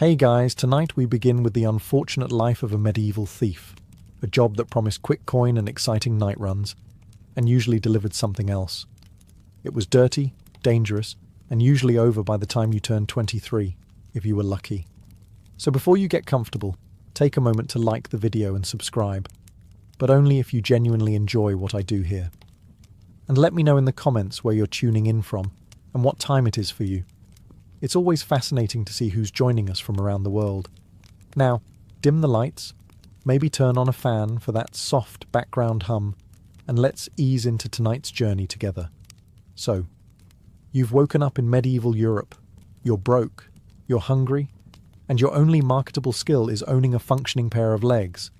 Hey guys, tonight we begin with the unfortunate life of a medieval thief, a job that promised quick coin and exciting night runs, and usually delivered something else. It was dirty, dangerous, and usually over by the time you turned 23, if you were lucky. So before you get comfortable, take a moment to like the video and subscribe, but only if you genuinely enjoy what I do here. And let me know in the comments where you're tuning in from and what time it is for you. It's always fascinating to see who's joining us from around the world. Now, dim the lights, maybe turn on a fan for that soft background hum, and let's ease into tonight's journey together. So, you've woken up in medieval Europe, you're broke, you're hungry, and your only marketable skill is owning a functioning pair of legs.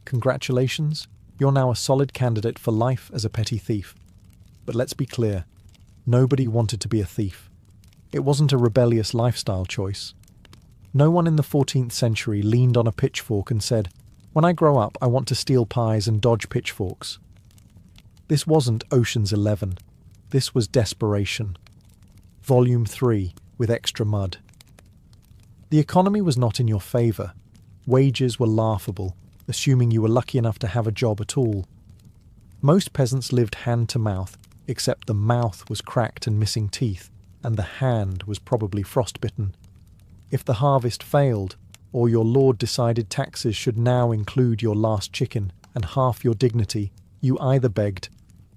Congratulations, you're now a solid candidate for life as a petty thief. But let's be clear, nobody wanted to be a thief. It wasn't a rebellious lifestyle choice. No one in the 14th century leaned on a pitchfork and said, "When I grow up, I want to steal pies and dodge pitchforks." This wasn't Ocean's 11. This was desperation. Volume 3, with extra mud. The economy was not in your favour. Wages were laughable, assuming you were lucky enough to have a job at all. Most peasants lived hand to mouth, except the mouth was cracked and missing teeth, and the hand was probably frostbitten. If the harvest failed, or your lord decided taxes should now include your last chicken and half your dignity, you either begged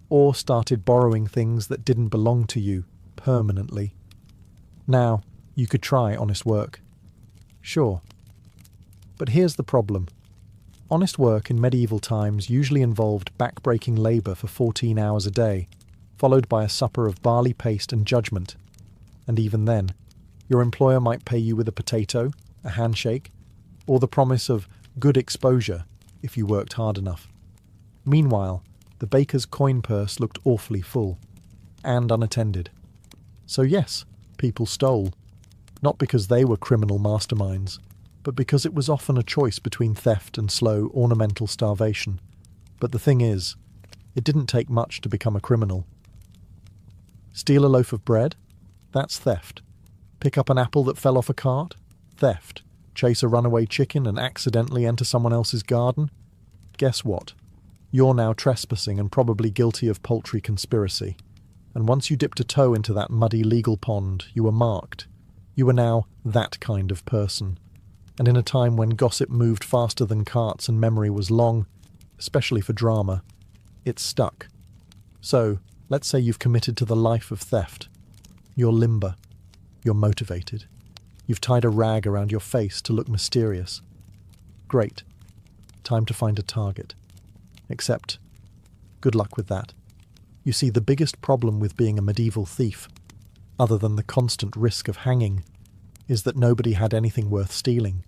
or started borrowing things that didn't belong to you permanently. Now, you could try honest work. Sure. But here's the problem. Honest work in medieval times usually involved back-breaking labour for 14 hours a day, followed by a supper of barley paste and judgment. And even then, your employer might pay you with a potato, a handshake, or the promise of good exposure if you worked hard enough. Meanwhile, the baker's coin purse looked awfully full, and unattended. So yes, people stole, not because they were criminal masterminds, but because it was often a choice between theft and slow, ornamental starvation. But the thing is, it didn't take much to become a criminal. Steal a loaf of bread? That's theft. Pick up an apple that fell off a cart? Theft. Chase a runaway chicken and accidentally enter someone else's garden? Guess what? You're now trespassing and probably guilty of poultry conspiracy. And once you dipped a toe into that muddy legal pond, you were marked. You were now that kind of person. And in a time when gossip moved faster than carts and memory was long, especially for drama, it stuck. So, let's say you've committed to the life of theft. You're limber. You're motivated. You've tied a rag around your face to look mysterious. Great. Time to find a target. Except, good luck with that. You see, the biggest problem with being a medieval thief, other than the constant risk of hanging, is that nobody had anything worth stealing.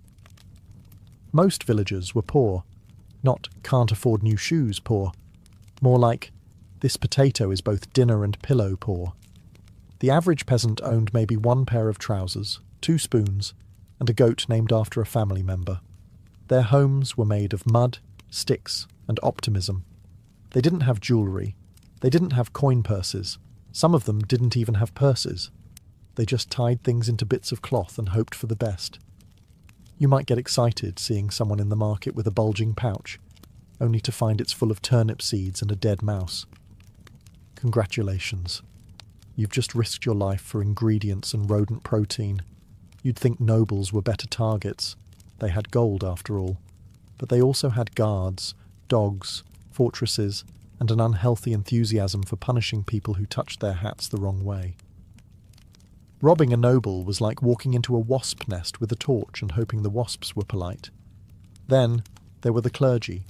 Most villagers were poor. Not can't afford new shoes poor. More like, this potato is both dinner and pillow poor. The average peasant owned maybe one pair of trousers, 2 spoons, and a goat named after a family member. Their homes were made of mud, sticks, and optimism. They didn't have jewellery. They didn't have coin purses. Some of them didn't even have purses. They just tied things into bits of cloth and hoped for the best. You might get excited seeing someone in the market with a bulging pouch, only to find it's full of turnip seeds and a dead mouse. Congratulations. You've just risked your life for ingredients and rodent protein. You'd think nobles were better targets. They had gold, after all. But they also had guards, dogs, fortresses, and an unhealthy enthusiasm for punishing people who touched their hats the wrong way. Robbing a noble was like walking into a wasp nest with a torch and hoping the wasps were polite. Then there were the clergy.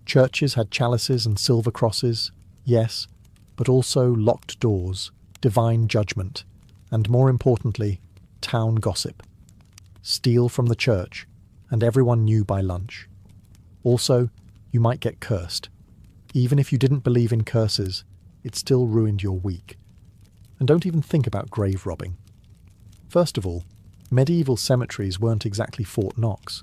Churches had chalices and silver crosses, yes, but also locked doors, divine judgment, and more importantly, town gossip. Steal from the church, and everyone knew by lunch. Also, you might get cursed. Even if you didn't believe in curses, it still ruined your week. And don't even think about grave robbing. First of all, medieval cemeteries weren't exactly Fort Knox.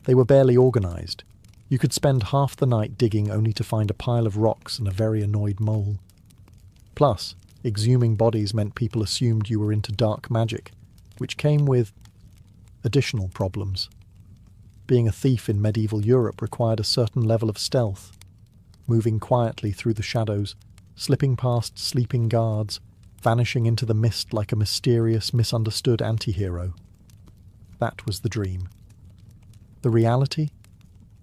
They were barely organised. You could spend half the night digging only to find a pile of rocks and a very annoyed mole. Plus, exhuming bodies meant people assumed you were into dark magic, which came with additional problems. Being a thief in medieval Europe required a certain level of stealth, moving quietly through the shadows, slipping past sleeping guards, vanishing into the mist like a mysterious, misunderstood anti-hero. That was the dream. The reality?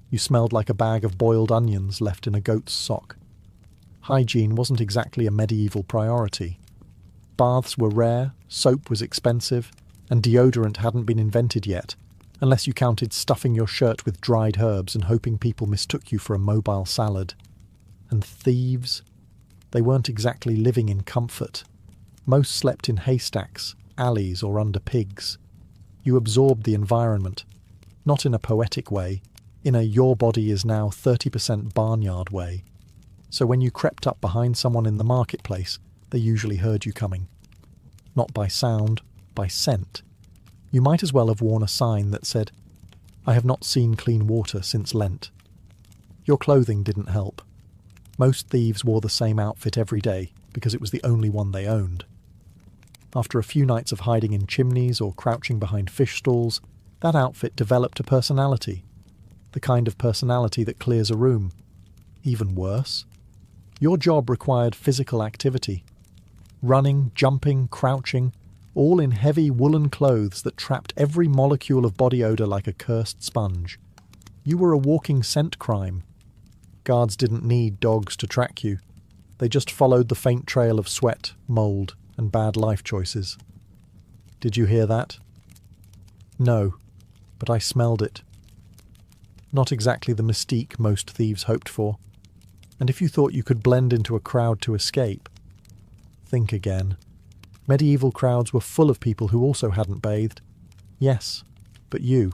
You smelled like a bag of boiled onions left in a goat's sock. Hygiene wasn't exactly a medieval priority. Baths were rare, soap was expensive, and deodorant hadn't been invented yet, unless you counted stuffing your shirt with dried herbs and hoping people mistook you for a mobile salad. And thieves? They weren't exactly living in comfort. Most slept in haystacks, alleys, or under pigs. You absorbed the environment, not in a poetic way, in a your body is now 30% barnyard way. So when you crept up behind someone in the marketplace, they usually heard you coming. Not by sound, by scent. You might as well have worn a sign that said, "I have not seen clean water since Lent." Your clothing didn't help. Most thieves wore the same outfit every day because it was the only one they owned. After a few nights of hiding in chimneys or crouching behind fish stalls, that outfit developed a personality. The kind of personality that clears a room. Even worse, your job required physical activity. Running, jumping, crouching, all in heavy woolen clothes that trapped every molecule of body odour like a cursed sponge. You were a walking scent crime. Guards didn't need dogs to track you. They just followed the faint trail of sweat, mould, and bad life choices. Did you hear that? No, but I smelled it. Not exactly the mystique most thieves hoped for. And if you thought you could blend into a crowd to escape, think again. Medieval crowds were full of people who also hadn't bathed. Yes, but you.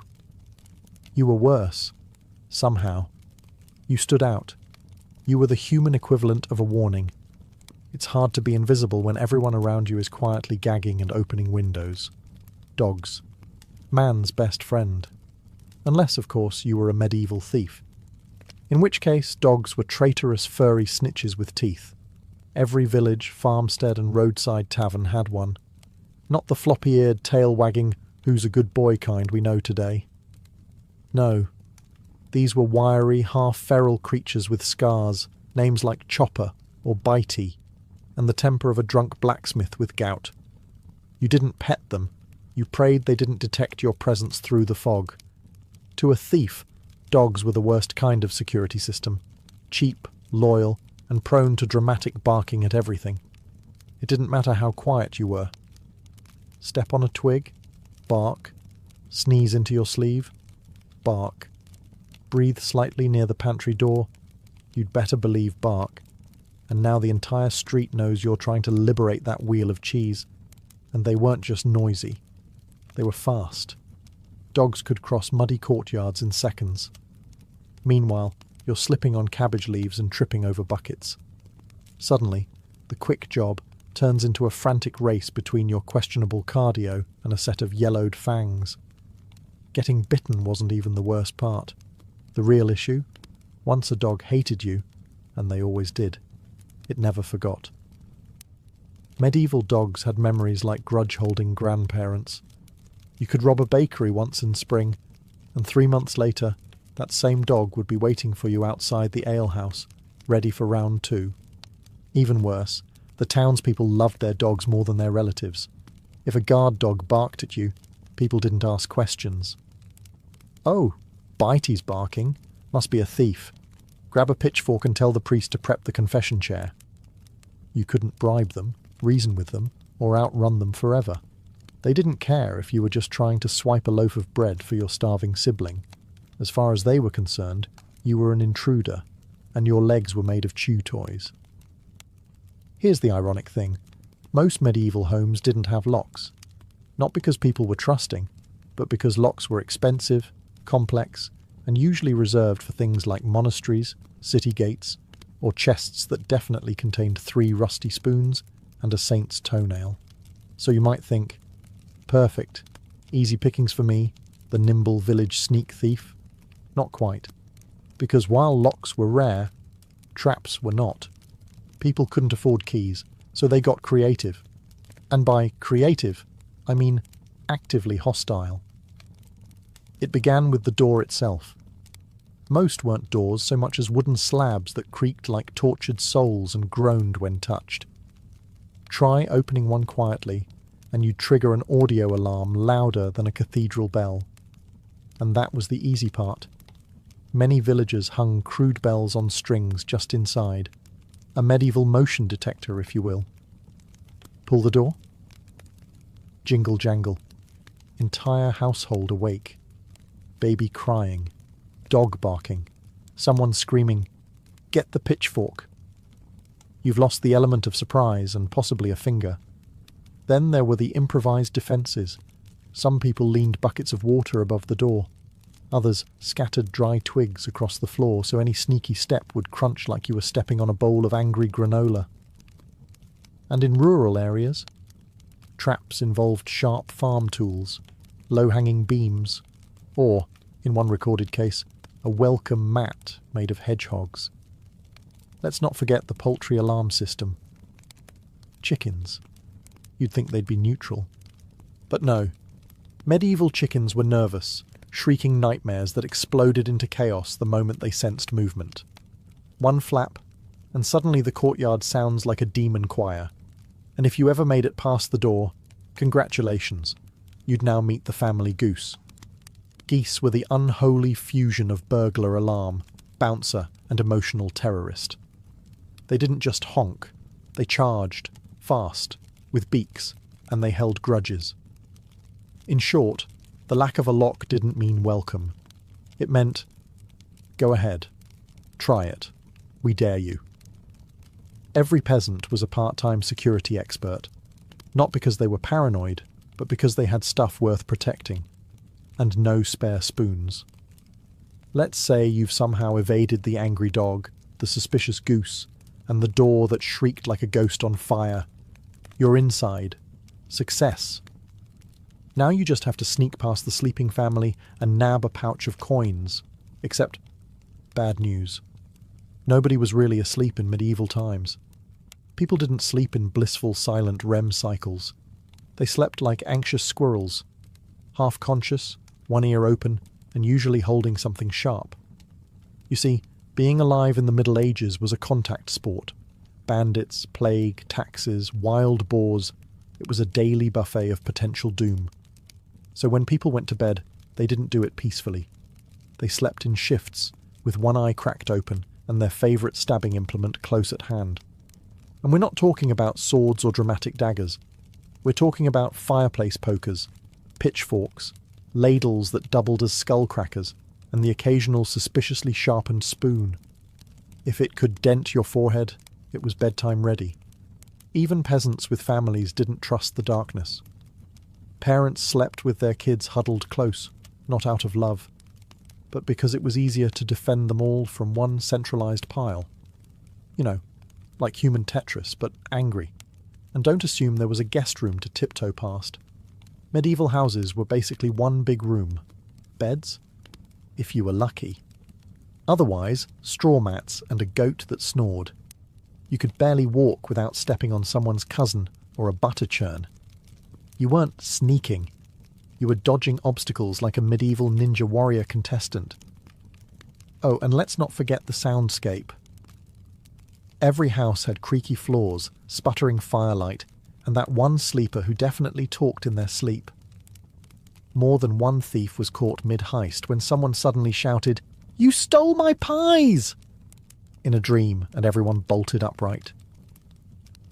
You were worse. Somehow. You stood out. You were the human equivalent of a warning. It's hard to be invisible when everyone around you is quietly gagging and opening windows. Dogs. Man's best friend. Unless, of course, you were a medieval thief. In which case, dogs were traitorous furry snitches with teeth. Every village, farmstead and roadside tavern had one. Not the floppy-eared, tail-wagging, who's a good boy kind we know today. No. These were wiry, half-feral creatures with scars, names like Chopper or Bitey, and the temper of a drunk blacksmith with gout. You didn't pet them. You prayed they didn't detect your presence through the fog. To a thief, dogs were the worst kind of security system. Cheap, loyal, and prone to dramatic barking at everything. It didn't matter how quiet you were. Step on a twig? Bark. Sneeze into your sleeve? Bark. Breathe slightly near the pantry door? You'd better believe bark. And now the entire street knows you're trying to liberate that wheel of cheese. And they weren't just noisy. They were fast. Dogs could cross muddy courtyards in seconds. Meanwhile, you're slipping on cabbage leaves and tripping over buckets. Suddenly, the quick job turns into a frantic race between your questionable cardio and a set of yellowed fangs. Getting bitten wasn't even the worst part. The real issue? Once a dog hated you, and they always did. It never forgot. Medieval dogs had memories like grudge-holding grandparents. You could rob a bakery once in spring, and 3 months later, that same dog would be waiting for you outside the alehouse, ready for round 2. Even worse, the townspeople loved their dogs more than their relatives. If a guard dog barked at you, people didn't ask questions. Oh, Bitey's barking. Must be a thief. Grab a pitchfork and tell the priest to prep the confession chair. You couldn't bribe them, reason with them, or outrun them forever. They didn't care if you were just trying to swipe a loaf of bread for your starving sibling. As far as they were concerned, you were an intruder, and your legs were made of chew toys. Here's the ironic thing. Most medieval homes didn't have locks. Not because people were trusting, but because locks were expensive, complex, and usually reserved for things like monasteries, city gates, or chests that definitely contained 3 rusty spoons and a saint's toenail. So you might think, perfect, easy pickings for me, the nimble village sneak thief. Not quite. Because while locks were rare, traps were not. People couldn't afford keys, so they got creative. And by creative, I mean actively hostile. It began with the door itself. Most weren't doors so much as wooden slabs that creaked like tortured souls and groaned when touched. Try opening one quietly, and you'd trigger an audio alarm louder than a cathedral bell. And that was the easy part. Many villagers hung crude bells on strings just inside, a medieval motion detector, if you will. Pull the door. Jingle jangle. Entire household awake. Baby crying. Dog barking. Someone screaming, "Get the pitchfork." You've lost the element of surprise and possibly a finger. Then there were the improvised defences. Some people leaned buckets of water above the door. Others scattered dry twigs across the floor so any sneaky step would crunch like you were stepping on a bowl of angry granola. And in rural areas, traps involved sharp farm tools, low-hanging beams, or, in one recorded case, a welcome mat made of hedgehogs. Let's not forget the poultry alarm system. Chickens. You'd think they'd be neutral. But no. Medieval chickens were nervous, shrieking nightmares that exploded into chaos the moment they sensed movement. One flap, and suddenly the courtyard sounds like a demon choir. And if you ever made it past the door, congratulations, you'd now meet the family goose. Geese were the unholy fusion of burglar alarm, bouncer, and emotional terrorist. They didn't just honk, they charged, fast, with beaks, and they held grudges. In short, the lack of a lock didn't mean welcome. It meant, go ahead, try it, we dare you. Every peasant was a part-time security expert, not because they were paranoid, but because they had stuff worth protecting. And no spare spoons. Let's say you've somehow evaded the angry dog, the suspicious goose, and the door that shrieked like a ghost on fire. You're inside. Success. Now you just have to sneak past the sleeping family and nab a pouch of coins. Except, bad news. Nobody was really asleep in medieval times. People didn't sleep in blissful, silent REM cycles. They slept like anxious squirrels, half-conscious, one ear open, and usually holding something sharp. You see, being alive in the Middle Ages was a contact sport. Bandits, plague, taxes, wild boars. It was a daily buffet of potential doom. So when people went to bed, they didn't do it peacefully. They slept in shifts, with one eye cracked open and their favourite stabbing implement close at hand. And we're not talking about swords or dramatic daggers. We're talking about fireplace pokers, pitchforks, ladles that doubled as skull crackers, and the occasional suspiciously sharpened spoon. If it could dent your forehead, it was bedtime ready. Even peasants with families didn't trust the darkness. Parents slept with their kids huddled close, not out of love, but because it was easier to defend them all from one centralised pile. You know, like human Tetris, but angry. And don't assume there was a guest room to tiptoe past. Medieval houses were basically one big room. Beds? If you were lucky. Otherwise, straw mats and a goat that snored. You could barely walk without stepping on someone's cousin or a butter churn. You weren't sneaking. You were dodging obstacles like a medieval ninja warrior contestant. Oh, and let's not forget the soundscape. Every house had creaky floors, sputtering firelight, and that one sleeper who definitely talked in their sleep. More than one thief was caught mid-heist when someone suddenly shouted, "You stole my pies!" in a dream, and everyone bolted upright.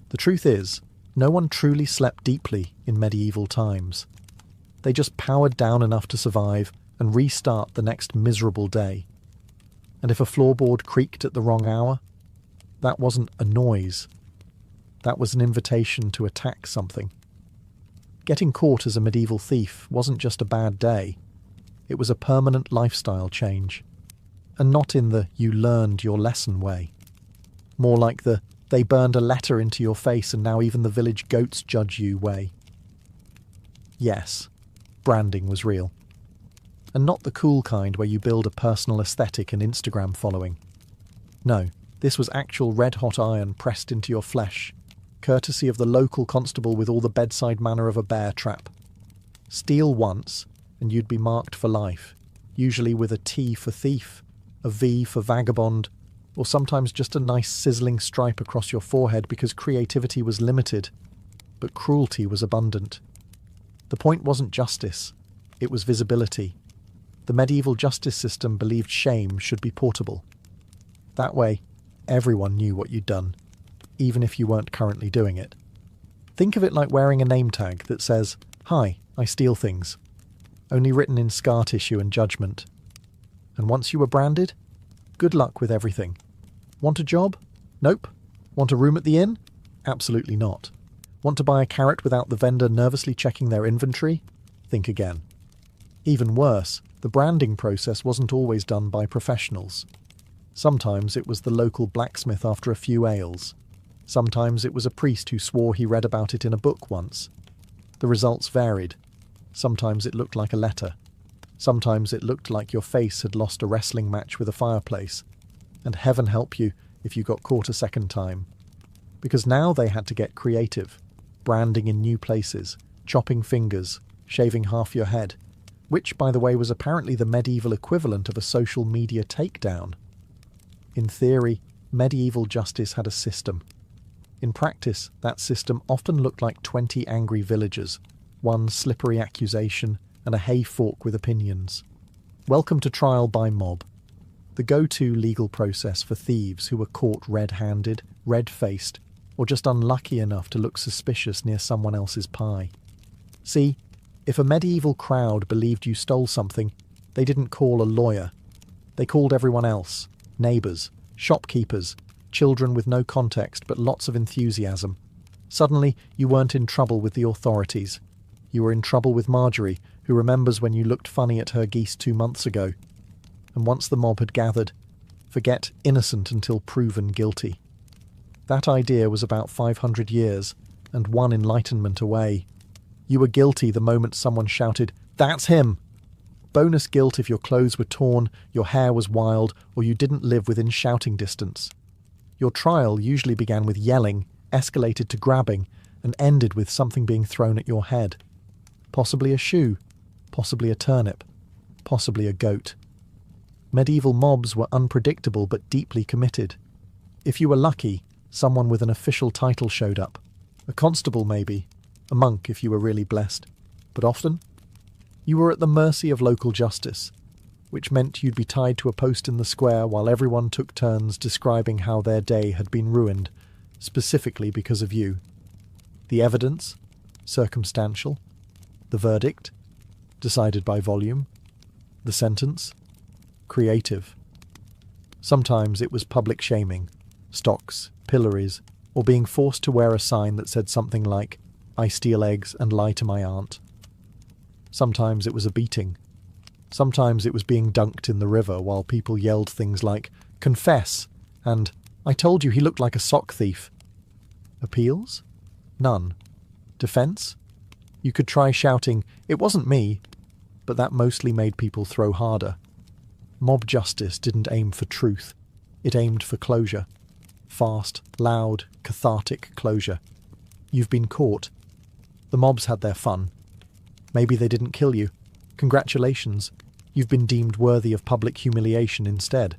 The truth is, no one truly slept deeply in medieval times. They just powered down enough to survive and restart the next miserable day. And if a floorboard creaked at the wrong hour, that wasn't a noise. That was an invitation to attack something. Getting caught as a medieval thief wasn't just a bad day. It was a permanent lifestyle change. And not in the "you learned your lesson" way. More like the "they burned a letter into your face and now even the village goats judge you" way. Yes, branding was real. And not the cool kind where you build a personal aesthetic and Instagram following. No, this was actual red-hot iron pressed into your flesh, courtesy of the local constable with all the bedside manner of a bear trap. Steal once, and you'd be marked for life, usually with a T for thief, a V for vagabond, or sometimes just a nice sizzling stripe across your forehead because creativity was limited, but cruelty was abundant. The point wasn't justice, it was visibility. The medieval justice system believed shame should be portable. That way, everyone knew what you'd done, even if you weren't currently doing it. Think of it like wearing a name tag that says, "Hi, I steal things," only written in scar tissue and judgment. And once you were branded, good luck with everything. Want a job? Nope. Want a room at the inn? Absolutely not. Want to buy a carrot without the vendor nervously checking their inventory? Think again. Even worse, the branding process wasn't always done by professionals. Sometimes it was the local blacksmith after a few ales. Sometimes it was a priest who swore he read about it in a book once. The results varied. Sometimes it looked like a letter. Sometimes it looked like your face had lost a wrestling match with a fireplace. And heaven help you if you got caught a second time. Because now they had to get creative, branding in new places, chopping fingers, shaving half your head, which, by the way, was apparently the medieval equivalent of a social media takedown. In theory, medieval justice had a system. In practice, that system often looked like 20 angry villagers, one slippery accusation, and a hay fork with opinions. Welcome to trial by mob, the go-to legal process for thieves who were caught red-handed, red-faced, or just unlucky enough to look suspicious near someone else's pie. See, if a medieval crowd believed you stole something, they didn't call a lawyer. They called everyone else, neighbours, shopkeepers, children with no context but lots of enthusiasm. Suddenly, you weren't in trouble with the authorities. You were in trouble with Marjorie, who remembers when you looked funny at her geese 2 months ago. And once the mob had gathered, forget innocent until proven guilty. That idea was about 500 years, and one enlightenment away. You were guilty the moment someone shouted, "That's him!" Bonus guilt if your clothes were torn, your hair was wild, or you didn't live within shouting distance. Your trial usually began with yelling, escalated to grabbing, and ended with something being thrown at your head. Possibly a shoe, possibly a turnip, possibly a goat. Medieval mobs were unpredictable but deeply committed. If you were lucky, someone with an official title showed up. A constable maybe, a monk if you were really blessed. But often, you were at the mercy of local justice, which meant you'd be tied to a post in the square while everyone took turns describing how their day had been ruined, specifically because of you. The evidence? Circumstantial. The verdict? Decided by volume. The sentence? Creative. Sometimes it was public shaming, stocks, pillories, or being forced to wear a sign that said something like, "I steal eggs and lie to my aunt." Sometimes it was a beating. Sometimes it was being dunked in the river while people yelled things like, "Confess!" and "I told you he looked like a sock thief." Appeals? None. Defence? You could try shouting, "It wasn't me," but that mostly made people throw harder. Mob justice didn't aim for truth. It aimed for closure. Fast, loud, cathartic closure. You've been caught. The mobs had their fun. Maybe they didn't kill you. Congratulations. You've been deemed worthy of public humiliation instead.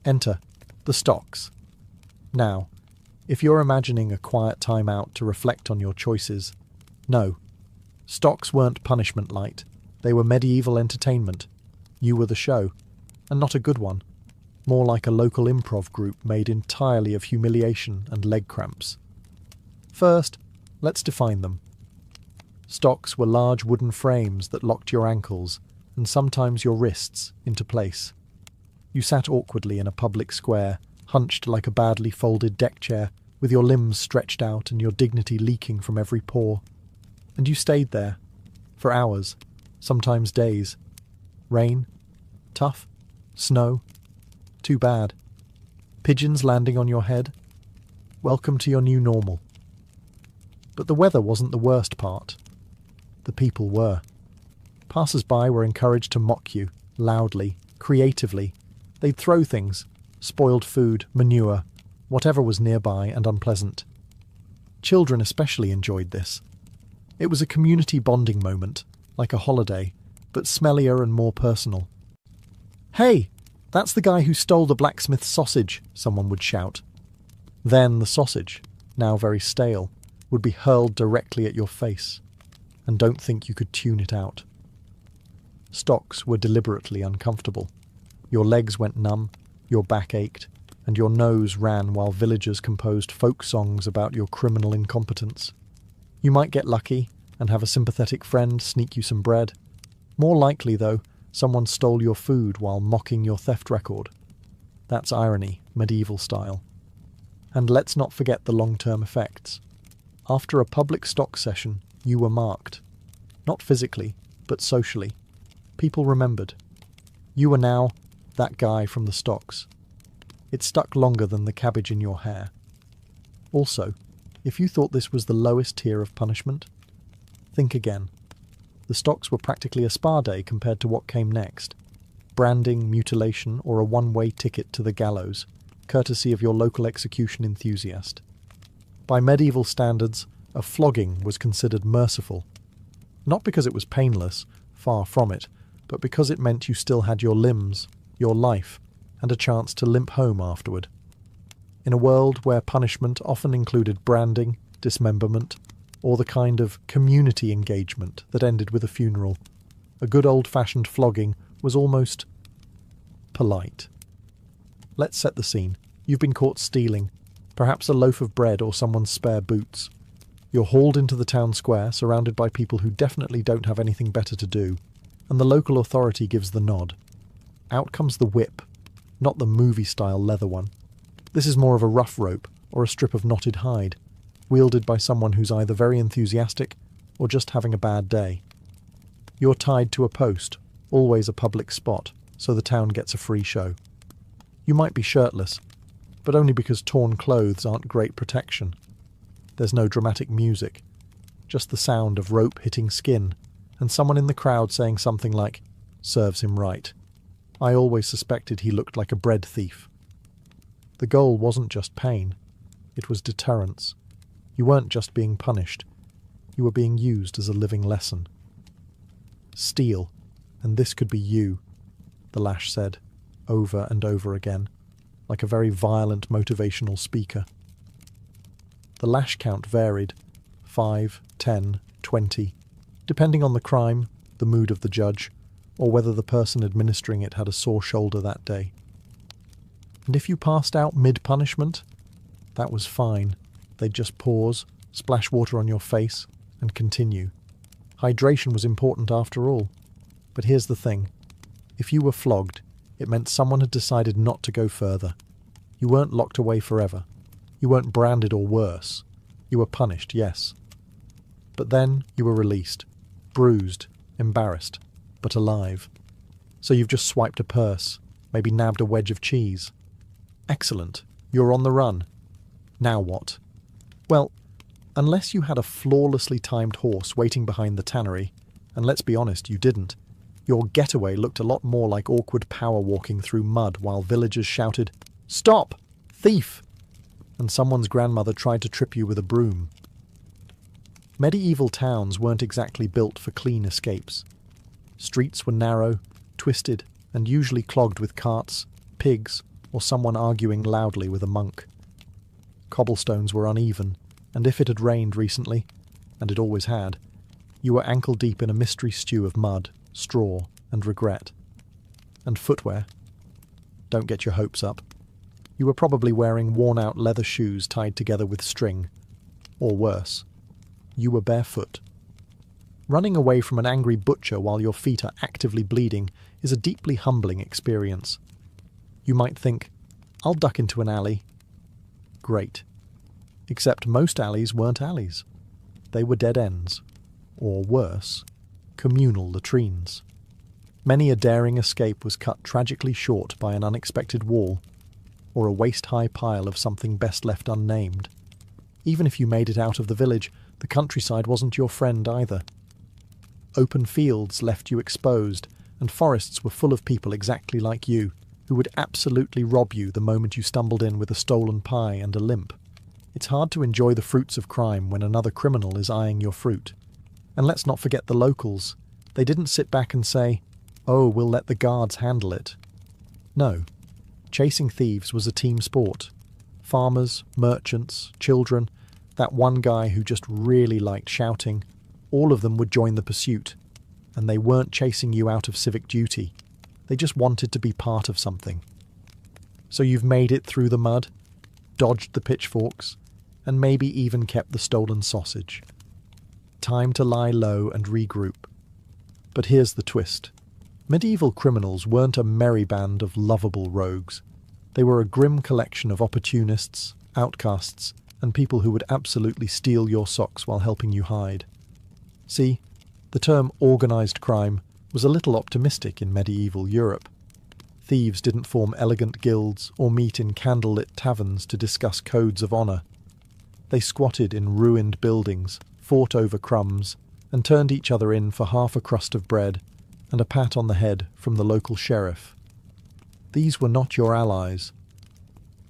Enter the stocks. Now, if you're imagining a quiet time out to reflect on your choices, no. Stocks weren't punishment light. They were medieval entertainment. You were the show. And not a good one. More like a local improv group made entirely of humiliation and leg cramps. First, let's define them. Stocks were large wooden frames that locked your ankles, and sometimes your wrists, into place. You sat awkwardly in a public square, hunched like a badly folded deck chair, with your limbs stretched out and your dignity leaking from every pore. And you stayed there, for hours, sometimes days. Rain? Tough? Snow? Too bad. Pigeons landing on your head? Welcome to your new normal. But the weather wasn't the worst part. The people were. Passers-by were encouraged to mock you, loudly, creatively. They'd throw things, spoiled food, manure, whatever was nearby and unpleasant. Children especially enjoyed this. It was a community bonding moment, like a holiday, but smellier and more personal. "Hey, that's the guy who stole the blacksmith's sausage," someone would shout. Then the sausage, now very stale, would be hurled directly at your face, and don't think you could tune it out. Stocks were deliberately uncomfortable. Your legs went numb, your back ached, and your nose ran while villagers composed folk songs about your criminal incompetence. You might get lucky and have a sympathetic friend sneak you some bread. More likely, though, someone stole your food while mocking your theft record. That's irony, medieval style. And let's not forget the long-term effects. After a public stock session, you were marked. Not physically, but socially. People remembered. You were now that guy from the stocks. It stuck longer than the cabbage in your hair. Also, if you thought this was the lowest tier of punishment, think again. The stocks were practically a spa day compared to what came next. Branding, mutilation, or a one-way ticket to the gallows, courtesy of your local execution enthusiast. By medieval standards, a flogging was considered merciful. Not because it was painless, far from it, but because it meant you still had your limbs, your life, and a chance to limp home afterward. In a world where punishment often included branding, dismemberment, or the kind of community engagement that ended with a funeral, a good old-fashioned flogging was almost polite. Let's set the scene. You've been caught stealing, perhaps a loaf of bread or someone's spare boots. You're hauled into the town square, surrounded by people who definitely don't have anything better to do, and the local authority gives the nod. Out comes the whip, not the movie-style leather one. This is more of a rough rope or a strip of knotted hide, wielded by someone who's either very enthusiastic or just having a bad day. You're tied to a post, always a public spot, so the town gets a free show. You might be shirtless, but only because torn clothes aren't great protection. There's no dramatic music, just the sound of rope hitting skin, and someone in the crowd saying something like, "Serves him right." I always suspected he looked like a bread thief. The goal wasn't just pain, it was deterrence. You weren't just being punished, you were being used as a living lesson. "Steal, and this could be you," the lash said, over and over again, like a very violent motivational speaker. The lash count varied, 5, 10, 20, depending on the crime, the mood of the judge, or whether the person administering it had a sore shoulder that day. And if you passed out mid-punishment, that was fine. They'd just pause, splash water on your face, and continue. Hydration was important after all. But here's the thing. If you were flogged, it meant someone had decided not to go further. You weren't locked away forever. You weren't branded or worse. You were punished, yes. But then you were released. Bruised, embarrassed, but alive. So you've just swiped a purse, maybe nabbed a wedge of cheese. Excellent. You're on the run. Now what? Well, unless you had a flawlessly timed horse waiting behind the tannery, and let's be honest, you didn't, your getaway looked a lot more like awkward power walking through mud while villagers shouted, "Stop! Thief!" and someone's grandmother tried to trip you with a broom. Medieval towns weren't exactly built for clean escapes. Streets were narrow, twisted, and usually clogged with carts, pigs, or someone arguing loudly with a monk. Cobblestones were uneven, and if it had rained recently, and it always had, you were ankle-deep in a mystery stew of mud, straw, and regret. And footwear. Don't get your hopes up. You were probably wearing worn-out leather shoes tied together with string. Or worse, you were barefoot. Running away from an angry butcher while your feet are actively bleeding is a deeply humbling experience. You might think, "I'll duck into an alley." Great. Except most alleys weren't alleys. They were dead ends. Or worse, communal latrines. Many a daring escape was cut tragically short by an unexpected wall, or a waist-high pile of something best left unnamed. Even if you made it out of the village, the countryside wasn't your friend either. Open fields left you exposed, and forests were full of people exactly like you, who would absolutely rob you the moment you stumbled in with a stolen pie and a limp. It's hard to enjoy the fruits of crime when another criminal is eyeing your fruit. And let's not forget the locals. They didn't sit back and say, "Oh, we'll let the guards handle it." No. Chasing thieves was a team sport. Farmers, merchants, children, that one guy who just really liked shouting, all of them would join the pursuit. And they weren't chasing you out of civic duty. They just wanted to be part of something. So you've made it through the mud, dodged the pitchforks, and maybe even kept the stolen sausage. Time to lie low and regroup. But here's the twist. Medieval criminals weren't a merry band of lovable rogues. They were a grim collection of opportunists, outcasts, and people who would absolutely steal your socks while helping you hide. See, the term organised crime was a little optimistic in medieval Europe. Thieves didn't form elegant guilds or meet in candlelit taverns to discuss codes of honour. They squatted in ruined buildings, fought over crumbs, and turned each other in for half a crust of bread and a pat on the head from the local sheriff. These were not your allies.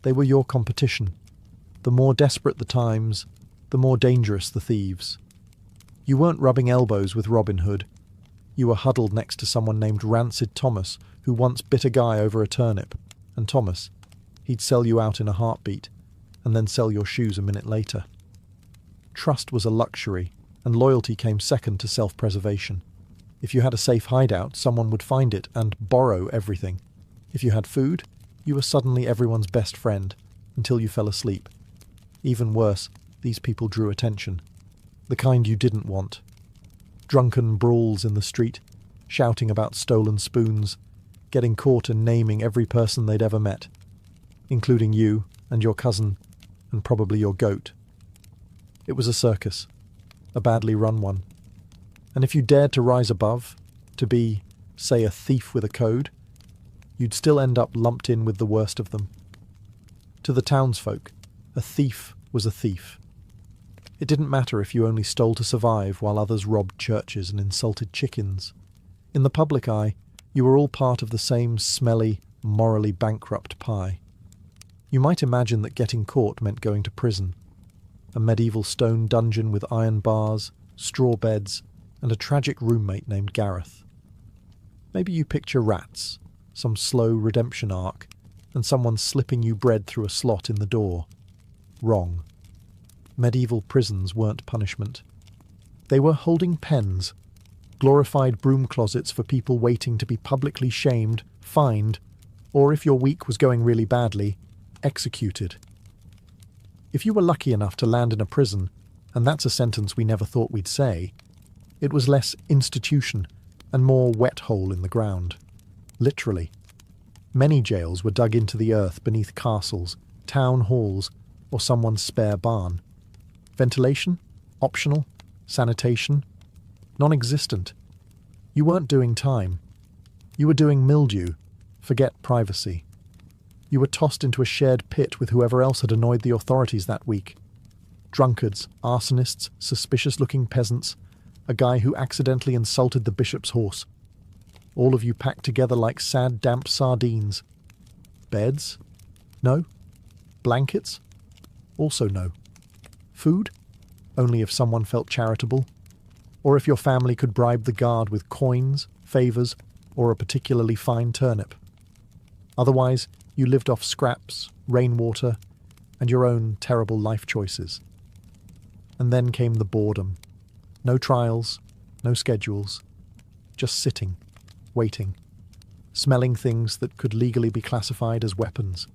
They were your competition. The more desperate the times, the more dangerous the thieves. You weren't rubbing elbows with Robin Hood. You were huddled next to someone named Rancid Thomas, who once bit a guy over a turnip. And Thomas, he'd sell you out in a heartbeat, and then sell your shoes a minute later. Trust was a luxury, and loyalty came second to self-preservation. If you had a safe hideout, someone would find it and borrow everything. If you had food, you were suddenly everyone's best friend, until you fell asleep. Even worse, these people drew attention. The kind you didn't want. Drunken brawls in the street, shouting about stolen spoons, getting caught and naming every person they'd ever met, including you and your cousin and probably your goat. It was a circus, a badly run one. And if you dared to rise above, to be, say, a thief with a code, you'd still end up lumped in with the worst of them. To the townsfolk, a thief was a thief. It didn't matter if you only stole to survive while others robbed churches and insulted chickens. In the public eye, you were all part of the same smelly, morally bankrupt pie. You might imagine that getting caught meant going to prison. A medieval stone dungeon with iron bars, straw beds, and a tragic roommate named Gareth. Maybe you picture rats, some slow redemption arc, and someone slipping you bread through a slot in the door. Wrong. Medieval prisons weren't punishment. They were holding pens, glorified broom closets for people waiting to be publicly shamed, fined, or if your week was going really badly, executed. If you were lucky enough to land in a prison, and that's a sentence we never thought we'd say, it was less institution and more wet hole in the ground. Literally. Many jails were dug into the earth beneath castles, town halls, or someone's spare barn. Ventilation? Optional? Sanitation? Non-existent. You weren't doing time. You were doing mildew. Forget privacy. You were tossed into a shared pit with whoever else had annoyed the authorities that week. Drunkards, arsonists, suspicious-looking peasants, a guy who accidentally insulted the bishop's horse. All of you packed together like sad, damp sardines. Beds? No. Blankets? Also no. Food? Only if someone felt charitable, or if your family could bribe the guard with coins, favours, or a particularly fine turnip. Otherwise, you lived off scraps, rainwater, and your own terrible life choices. And then came the boredom. No trials, no schedules, just sitting, waiting, smelling things that could legally be classified as weapons.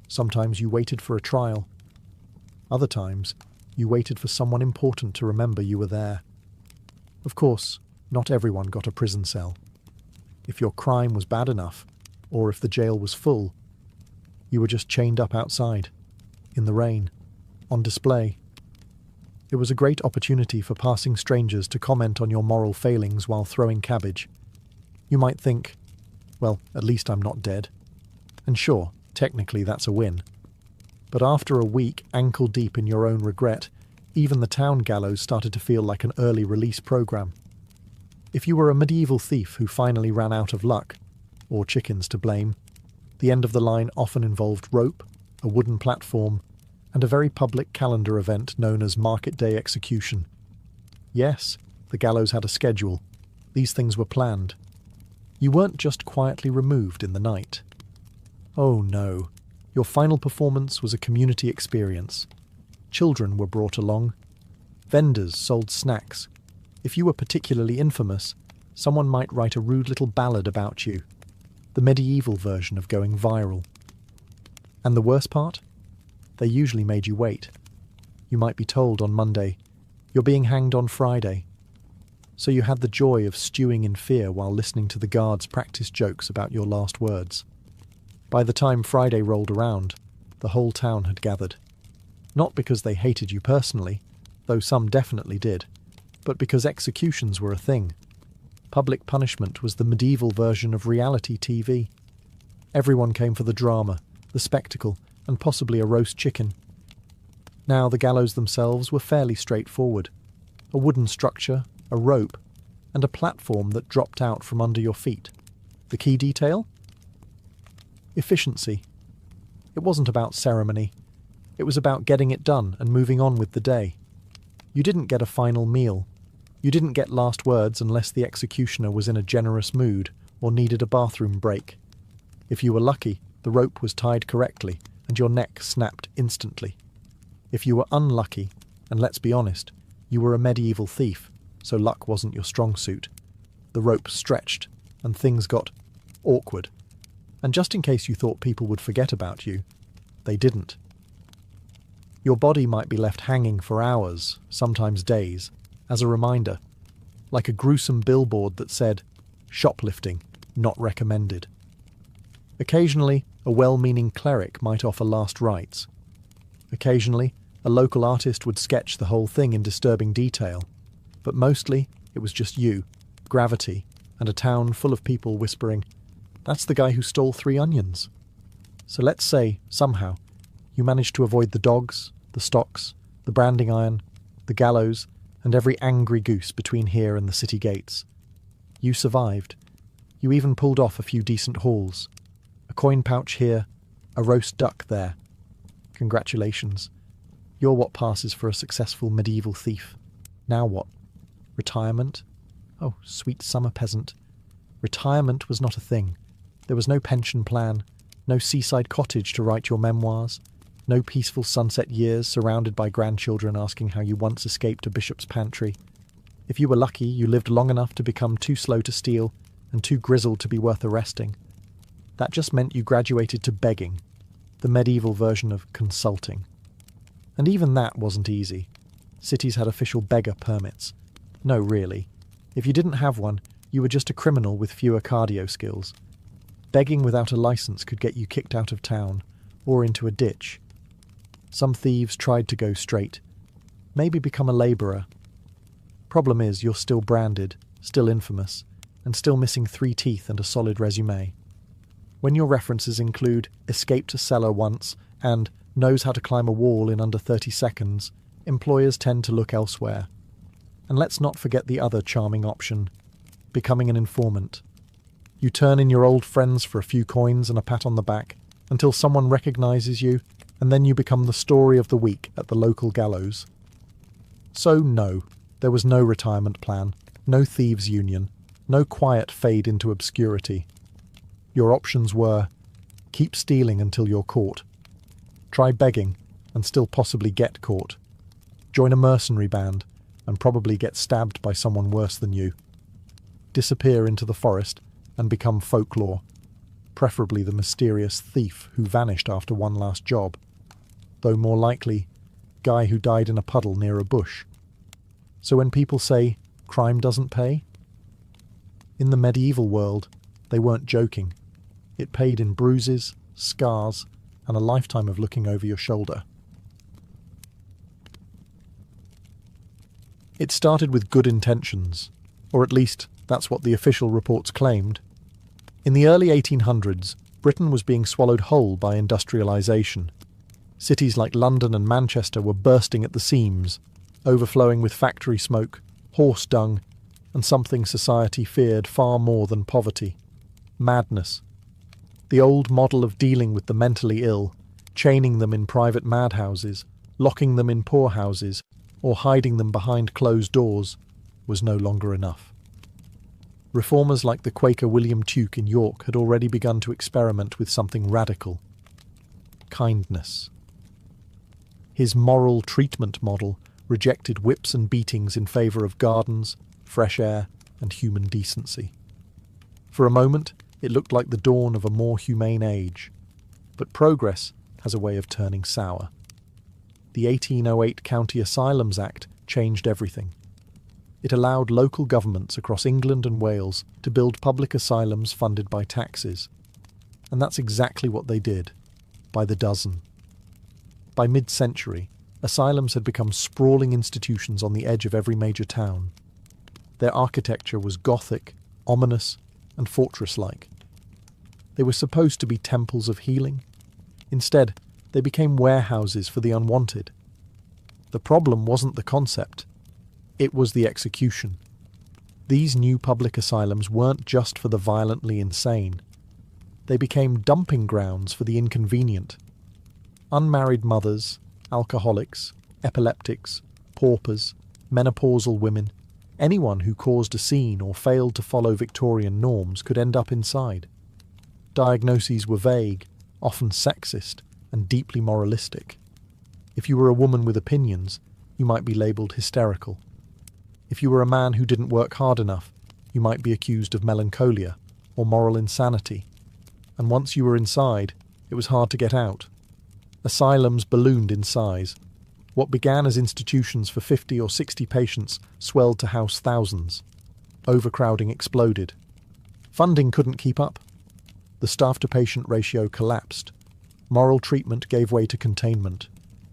Sometimes you waited for a trial. Other times, you waited for someone important to remember you were there. Of course, not everyone got a prison cell. If your crime was bad enough, or if the jail was full, you were just chained up outside, in the rain, on display. It was a great opportunity for passing strangers to comment on your moral failings while throwing cabbage. You might think, well, at least I'm not dead. And sure, technically that's a win. But after a week ankle-deep in your own regret, even the town gallows started to feel like an early release program. If you were a medieval thief who finally ran out of luck, or chickens to blame, the end of the line often involved rope, a wooden platform, and a very public calendar event known as Market Day Execution. Yes, the gallows had a schedule, These things were planned. You weren't just quietly removed in the night. Oh no, your final performance was a community experience. Children were brought along. Vendors sold snacks. If you were particularly infamous, someone might write a rude little ballad about you. The medieval version of going viral. And the worst part? They usually made you wait. You might be told on Monday, "You're being hanged on Friday." So you had the joy of stewing in fear while listening to the guards practice jokes about your last words. By the time Friday rolled around, the whole town had gathered. Not because they hated you personally, though some definitely did, but because executions were a thing. Public punishment was the medieval version of reality TV. Everyone came for the drama, the spectacle, and possibly a roast chicken. Now the gallows themselves were fairly straightforward. A wooden structure, a rope, and a platform that dropped out from under your feet. The key detail? Efficiency. It wasn't about ceremony. It was about getting it done and moving on with the day. You didn't get a final meal. You didn't get last words unless the executioner was in a generous mood or needed a bathroom break. If you were lucky, the rope was tied correctly and your neck snapped instantly. If you were unlucky, and let's be honest, you were a medieval thief, so luck wasn't your strong suit. The rope stretched, and things got awkward. And just in case you thought people would forget about you, they didn't. Your body might be left hanging for hours, sometimes days, as a reminder, like a gruesome billboard that said, "Shoplifting, not recommended." Occasionally, a well-meaning cleric might offer last rites. Occasionally, a local artist would sketch the whole thing in disturbing detail, but mostly it was just you, gravity, and a town full of people whispering, "That's the guy who stole 3 onions." So let's say, somehow, you managed to avoid the dogs, the stocks, the branding iron, the gallows, and every angry goose between here and the city gates. You survived. You even pulled off a few decent hauls. A coin pouch here, a roast duck there. Congratulations. You're what passes for a successful medieval thief. Now what? Retirement? Oh, sweet summer peasant. Retirement was not a thing. There was no pension plan, no seaside cottage to write your memoirs, no peaceful sunset years surrounded by grandchildren asking how you once escaped a bishop's pantry. If you were lucky, you lived long enough to become too slow to steal and too grizzled to be worth arresting. That just meant you graduated to begging, the medieval version of consulting. And even that wasn't easy. Cities had official beggar permits. No, really. If you didn't have one, you were just a criminal with fewer cardio skills. Begging without a license could get you kicked out of town, or into a ditch. Some thieves tried to go straight. Maybe become a labourer. Problem is, you're still branded, still infamous, and still missing 3 teeth and a solid resume. When your references include escaped a cellar once and knows how to climb a wall in under 30 seconds, employers tend to look elsewhere. And let's not forget the other charming option, becoming an informant. You turn in your old friends for a few coins and a pat on the back until someone recognises you, and then you become the story of the week at the local gallows. So no, there was no retirement plan, no thieves' union, no quiet fade into obscurity. Your options were, keep stealing until you're caught. Try begging and still possibly get caught. Join a mercenary band and probably get stabbed by someone worse than you. Disappear into the forest and become folklore, preferably the mysterious thief who vanished after one last job, though more likely, guy who died in a puddle near a bush. So when people say, crime doesn't pay? In the medieval world, they weren't joking. It paid in bruises, scars, and a lifetime of looking over your shoulder. It started with good intentions, or at least that's what the official reports claimed. In the early 1800s, Britain was being swallowed whole by industrialisation. Cities like London and Manchester were bursting at the seams, overflowing with factory smoke, horse dung, and something society feared far more than poverty: madness. The old model of dealing with the mentally ill, chaining them in private madhouses, locking them in poorhouses, or hiding them behind closed doors, was no longer enough. Reformers like the Quaker William Tuke in York had already begun to experiment with something radical: kindness. His moral treatment model rejected whips and beatings in favour of gardens, fresh air, and human decency. For a moment, it looked like the dawn of a more humane age, but progress has a way of turning sour. The 1808 County Asylums Act changed everything. It allowed local governments across England and Wales to build public asylums funded by taxes. And that's exactly what they did, by the dozen. By mid-century, asylums had become sprawling institutions on the edge of every major town. Their architecture was Gothic, ominous, and fortress-like. They were supposed to be temples of healing. Instead, they became warehouses for the unwanted. The problem wasn't the concept. It was the execution. These new public asylums weren't just for the violently insane. They became dumping grounds for the inconvenient. Unmarried mothers, alcoholics, epileptics, paupers, menopausal women, anyone who caused a scene or failed to follow Victorian norms could end up inside. Diagnoses were vague, often sexist, and deeply moralistic. If you were a woman with opinions, you might be labelled hysterical. If you were a man who didn't work hard enough, you might be accused of melancholia or moral insanity. And once you were inside, it was hard to get out. Asylums ballooned in size. What began as institutions for 50 or 60 patients swelled to house thousands. Overcrowding exploded. Funding couldn't keep up. The staff-to-patient ratio collapsed. Moral treatment gave way to containment.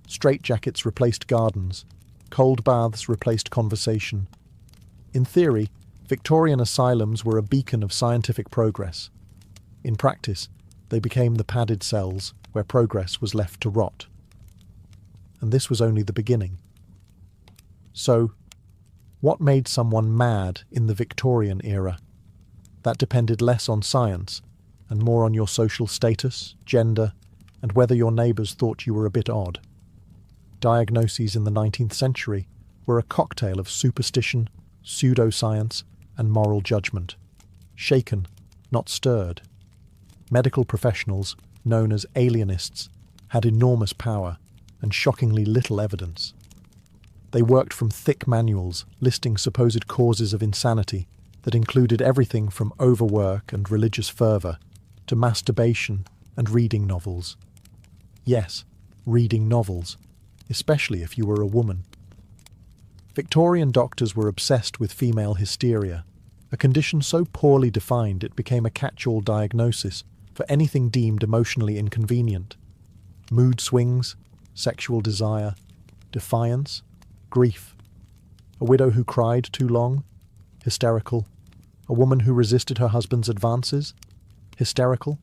Straitjackets replaced gardens. Cold baths replaced conversation. In theory, Victorian asylums were a beacon of scientific progress. In practice, they became the padded cells where progress was left to rot. And this was only the beginning. So, what made someone mad in the Victorian era? That depended less on science and more on your social status, gender, and whether your neighbours thought you were a bit odd. Diagnoses in the 19th century were a cocktail of superstition, pseudoscience, and moral judgment. Shaken, not stirred. Medical professionals, known as alienists, had enormous power and shockingly little evidence. They worked from thick manuals listing supposed causes of insanity that included everything from overwork and religious fervour to masturbation and reading novels. Yes, reading novels, especially if you were a woman. Victorian doctors were obsessed with female hysteria, a condition so poorly defined it became a catch-all diagnosis for anything deemed emotionally inconvenient. Mood swings, sexual desire, defiance, grief. A widow who cried too long, hysterical. A woman who resisted her husband's advances, hysterical.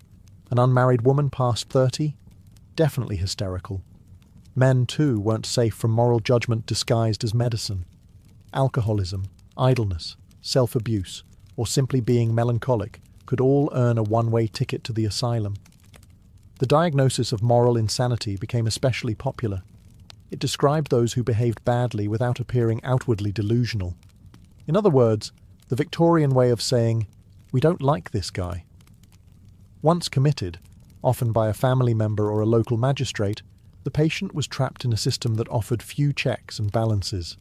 An unmarried woman past 30, definitely hysterical. Men, too, weren't safe from moral judgment disguised as medicine. Alcoholism, idleness, self-abuse, or simply being melancholic could all earn a one-way ticket to the asylum. The diagnosis of moral insanity became especially popular. It described those who behaved badly without appearing outwardly delusional. In other words, the Victorian way of saying, "We don't like this guy." Once committed, often by a family member or a local magistrate, the patient was trapped in a system that offered few checks and balances.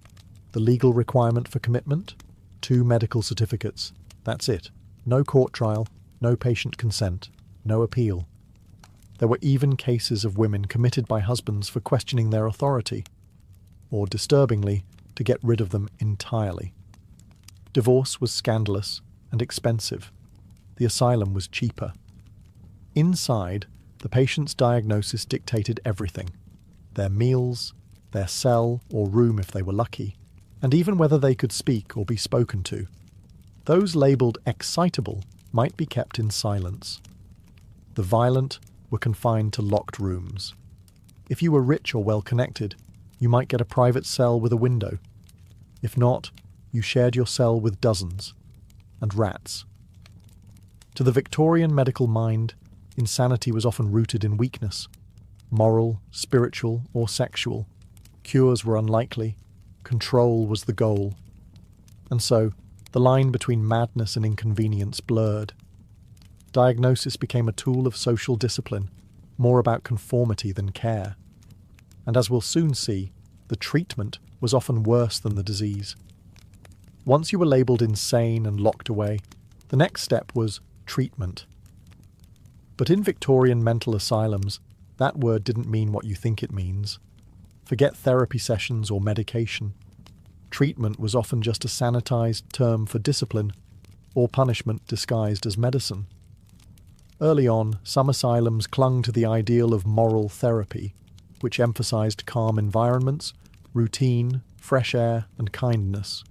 The legal requirement for commitment? 2 medical certificates. That's it. No court trial, no patient consent, no appeal. There were even cases of women committed by husbands for questioning their authority, or, disturbingly, to get rid of them entirely. Divorce was scandalous and expensive. The asylum was cheaper. Inside, the patient's diagnosis dictated everything: their meals, their cell or room if they were lucky, and even whether they could speak or be spoken to. Those labelled excitable might be kept in silence. The violent were confined to locked rooms. If you were rich or well-connected, you might get a private cell with a window. If not, you shared your cell with dozens, and rats. To the Victorian medical mind, insanity was often rooted in weakness. Moral, spiritual, or sexual. Cures were unlikely. Control was the goal. And so, The line between madness and inconvenience blurred. Diagnosis became a tool of social discipline, more about conformity than care. And as we'll soon see, the treatment was often worse than the disease. Once you were labelled insane and locked away, the next step was treatment. But in Victorian mental asylums, that word didn't mean what you think it means. Forget therapy sessions or medication. Treatment was often just a sanitised term for discipline or punishment disguised as medicine. Early on, some asylums clung to the ideal of moral therapy, which emphasised calm environments, routine, fresh air, and kindness.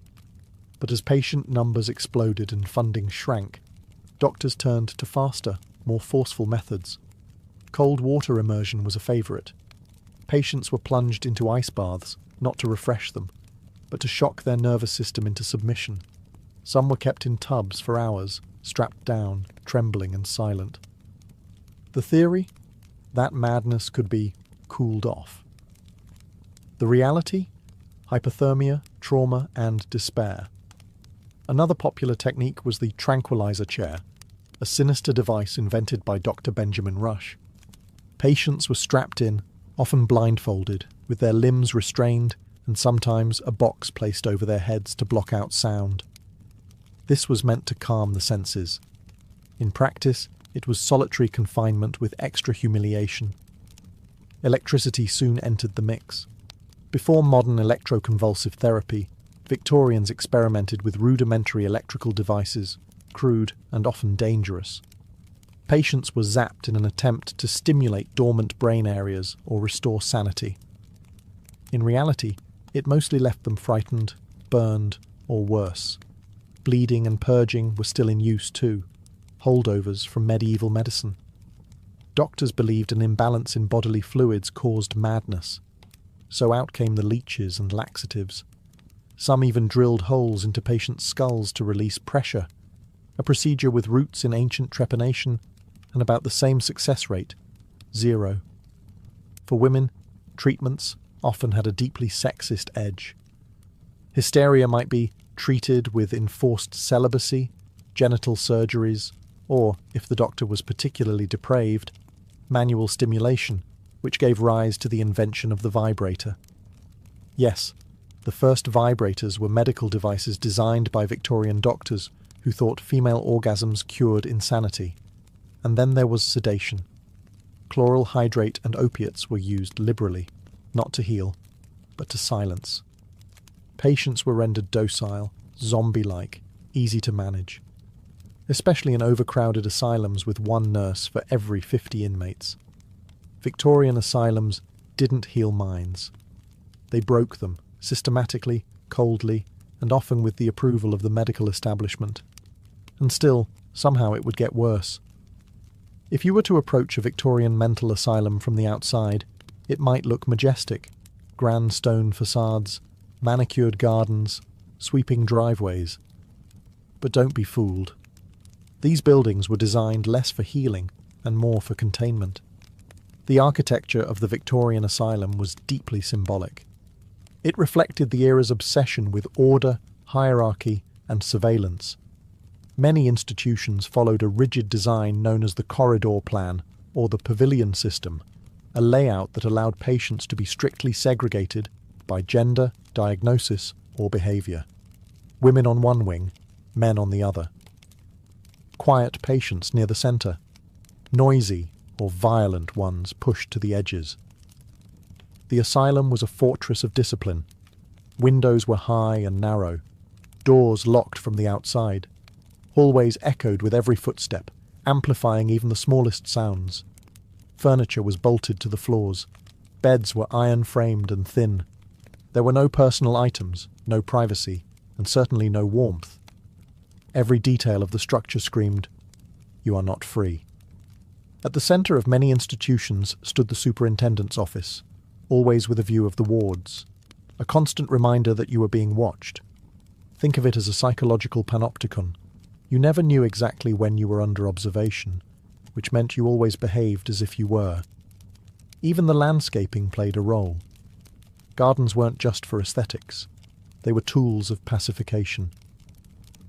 But as patient numbers exploded and funding shrank, doctors turned to faster, more forceful methods. Cold water immersion was a favourite. Patients were plunged into ice baths, not to refresh them, but to shock their nervous system into submission. Some were kept in tubs for hours, strapped down, trembling and silent. The theory? That madness could be cooled off. The reality? Hypothermia, trauma, and despair. Another popular technique was the tranquilizer chair, a sinister device invented by Dr. Benjamin Rush. Patients were strapped in, often blindfolded, with their limbs restrained and sometimes a box placed over their heads to block out sound. This was meant to calm the senses. In practice, it was solitary confinement with extra humiliation. Electricity soon entered the mix. Before modern electroconvulsive therapy, Victorians experimented with rudimentary electrical devices, crude and often dangerous. Patients were zapped in an attempt to stimulate dormant brain areas or restore sanity. In reality, it mostly left them frightened, burned, or worse. Bleeding and purging were still in use too, holdovers from medieval medicine. Doctors believed an imbalance in bodily fluids caused madness, so out came the leeches and laxatives. Some even drilled holes into patients' skulls to release pressure, a procedure with roots in ancient trepanation and about the same success rate, 0. For women, treatments often had a deeply sexist edge. Hysteria might be treated with enforced celibacy, genital surgeries, or, if the doctor was particularly depraved, manual stimulation, which gave rise to the invention of the vibrator. Yes, the first vibrators were medical devices designed by Victorian doctors who thought female orgasms cured insanity. And then there was sedation. Chloral hydrate and opiates were used liberally, not to heal, but to silence. Patients were rendered docile, zombie-like, easy to manage, especially in overcrowded asylums with one nurse for every 50 inmates. Victorian asylums didn't heal minds. They broke them, systematically, coldly, and often with the approval of the medical establishment. And still, somehow it would get worse. If you were to approach a Victorian mental asylum from the outside, it might look majestic. Grand stone facades, manicured gardens, sweeping driveways. But don't be fooled. These buildings were designed less for healing and more for containment. The architecture of the Victorian asylum was deeply symbolic. It reflected the era's obsession with order, hierarchy, and surveillance. Many institutions followed a rigid design known as the corridor plan or the pavilion system, a layout that allowed patients to be strictly segregated by gender, diagnosis, or behaviour. Women on one wing, men on the other. Quiet patients near the centre, noisy or violent ones pushed to the edges. The asylum was a fortress of discipline. Windows were high and narrow, doors locked from the outside. Hallways echoed with every footstep, amplifying even the smallest sounds. Furniture was bolted to the floors. Beds were iron-framed and thin. There were no personal items, no privacy, and certainly no warmth. Every detail of the structure screamed, "You are not free." At the centre of many institutions stood the superintendent's office, always with a view of the wards, a constant reminder that you were being watched. Think of it as a psychological panopticon. You never knew exactly when you were under observation, which meant you always behaved as if you were. Even the landscaping played a role. Gardens weren't just for aesthetics. They were tools of pacification.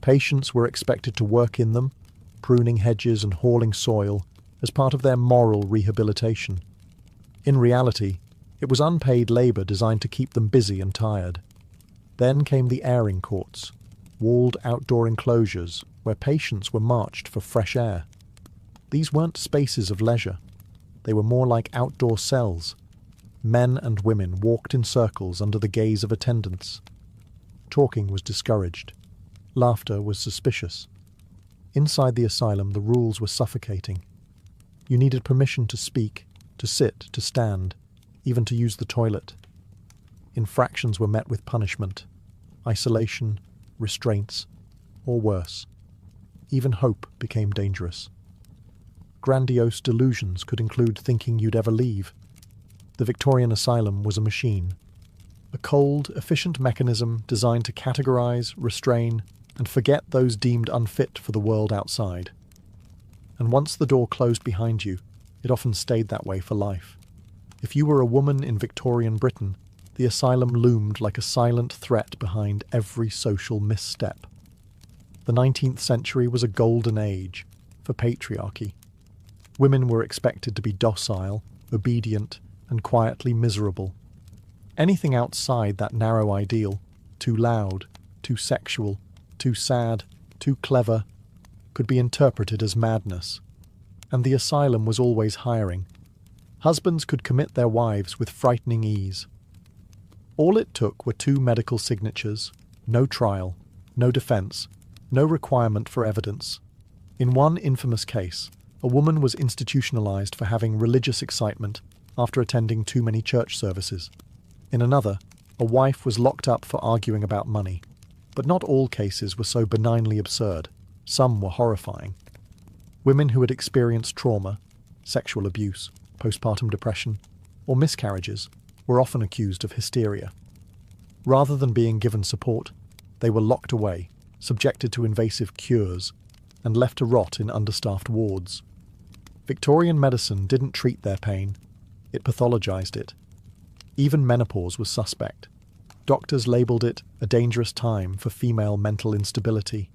Patients were expected to work in them, pruning hedges and hauling soil, as part of their moral rehabilitation. In reality, it was unpaid labour designed to keep them busy and tired. Then came the airing courts, walled outdoor enclosures where patients were marched for fresh air. These weren't spaces of leisure. They were more like outdoor cells. Men and women walked in circles under the gaze of attendants. Talking was discouraged. Laughter was suspicious. Inside the asylum, the rules were suffocating. You needed permission to speak, to sit, to stand, even to use the toilet. Infractions were met with punishment, isolation, restraints, or worse. Even hope became dangerous. Grandiose delusions could include thinking you'd ever leave. The Victorian asylum was a machine, a cold, efficient mechanism designed to categorize, restrain, and forget those deemed unfit for the world outside. And once the door closed behind you, it often stayed that way for life. If you were a woman in Victorian Britain, the asylum loomed like a silent threat behind every social misstep. The 19th century was a golden age for patriarchy. Women were expected to be docile, obedient, and quietly miserable. Anything outside that narrow ideal, too loud, too sexual, too sad, too clever, could be interpreted as madness. And the asylum was always hiring. Husbands could commit their wives with frightening ease. All it took were 2 medical signatures, no trial, no defence, no requirement for evidence. In one infamous case, a woman was institutionalised for having religious excitement after attending too many church services. In another, a wife was locked up for arguing about money. But not all cases were so benignly absurd. Some were horrifying. Women who had experienced trauma, sexual abuse, postpartum depression, or miscarriages were often accused of hysteria. Rather than being given support, they were locked away, subjected to invasive cures, and left to rot in understaffed wards. Victorian medicine didn't treat their pain, it pathologized it. Even menopause was suspect. Doctors labelled it a dangerous time for female mental instability.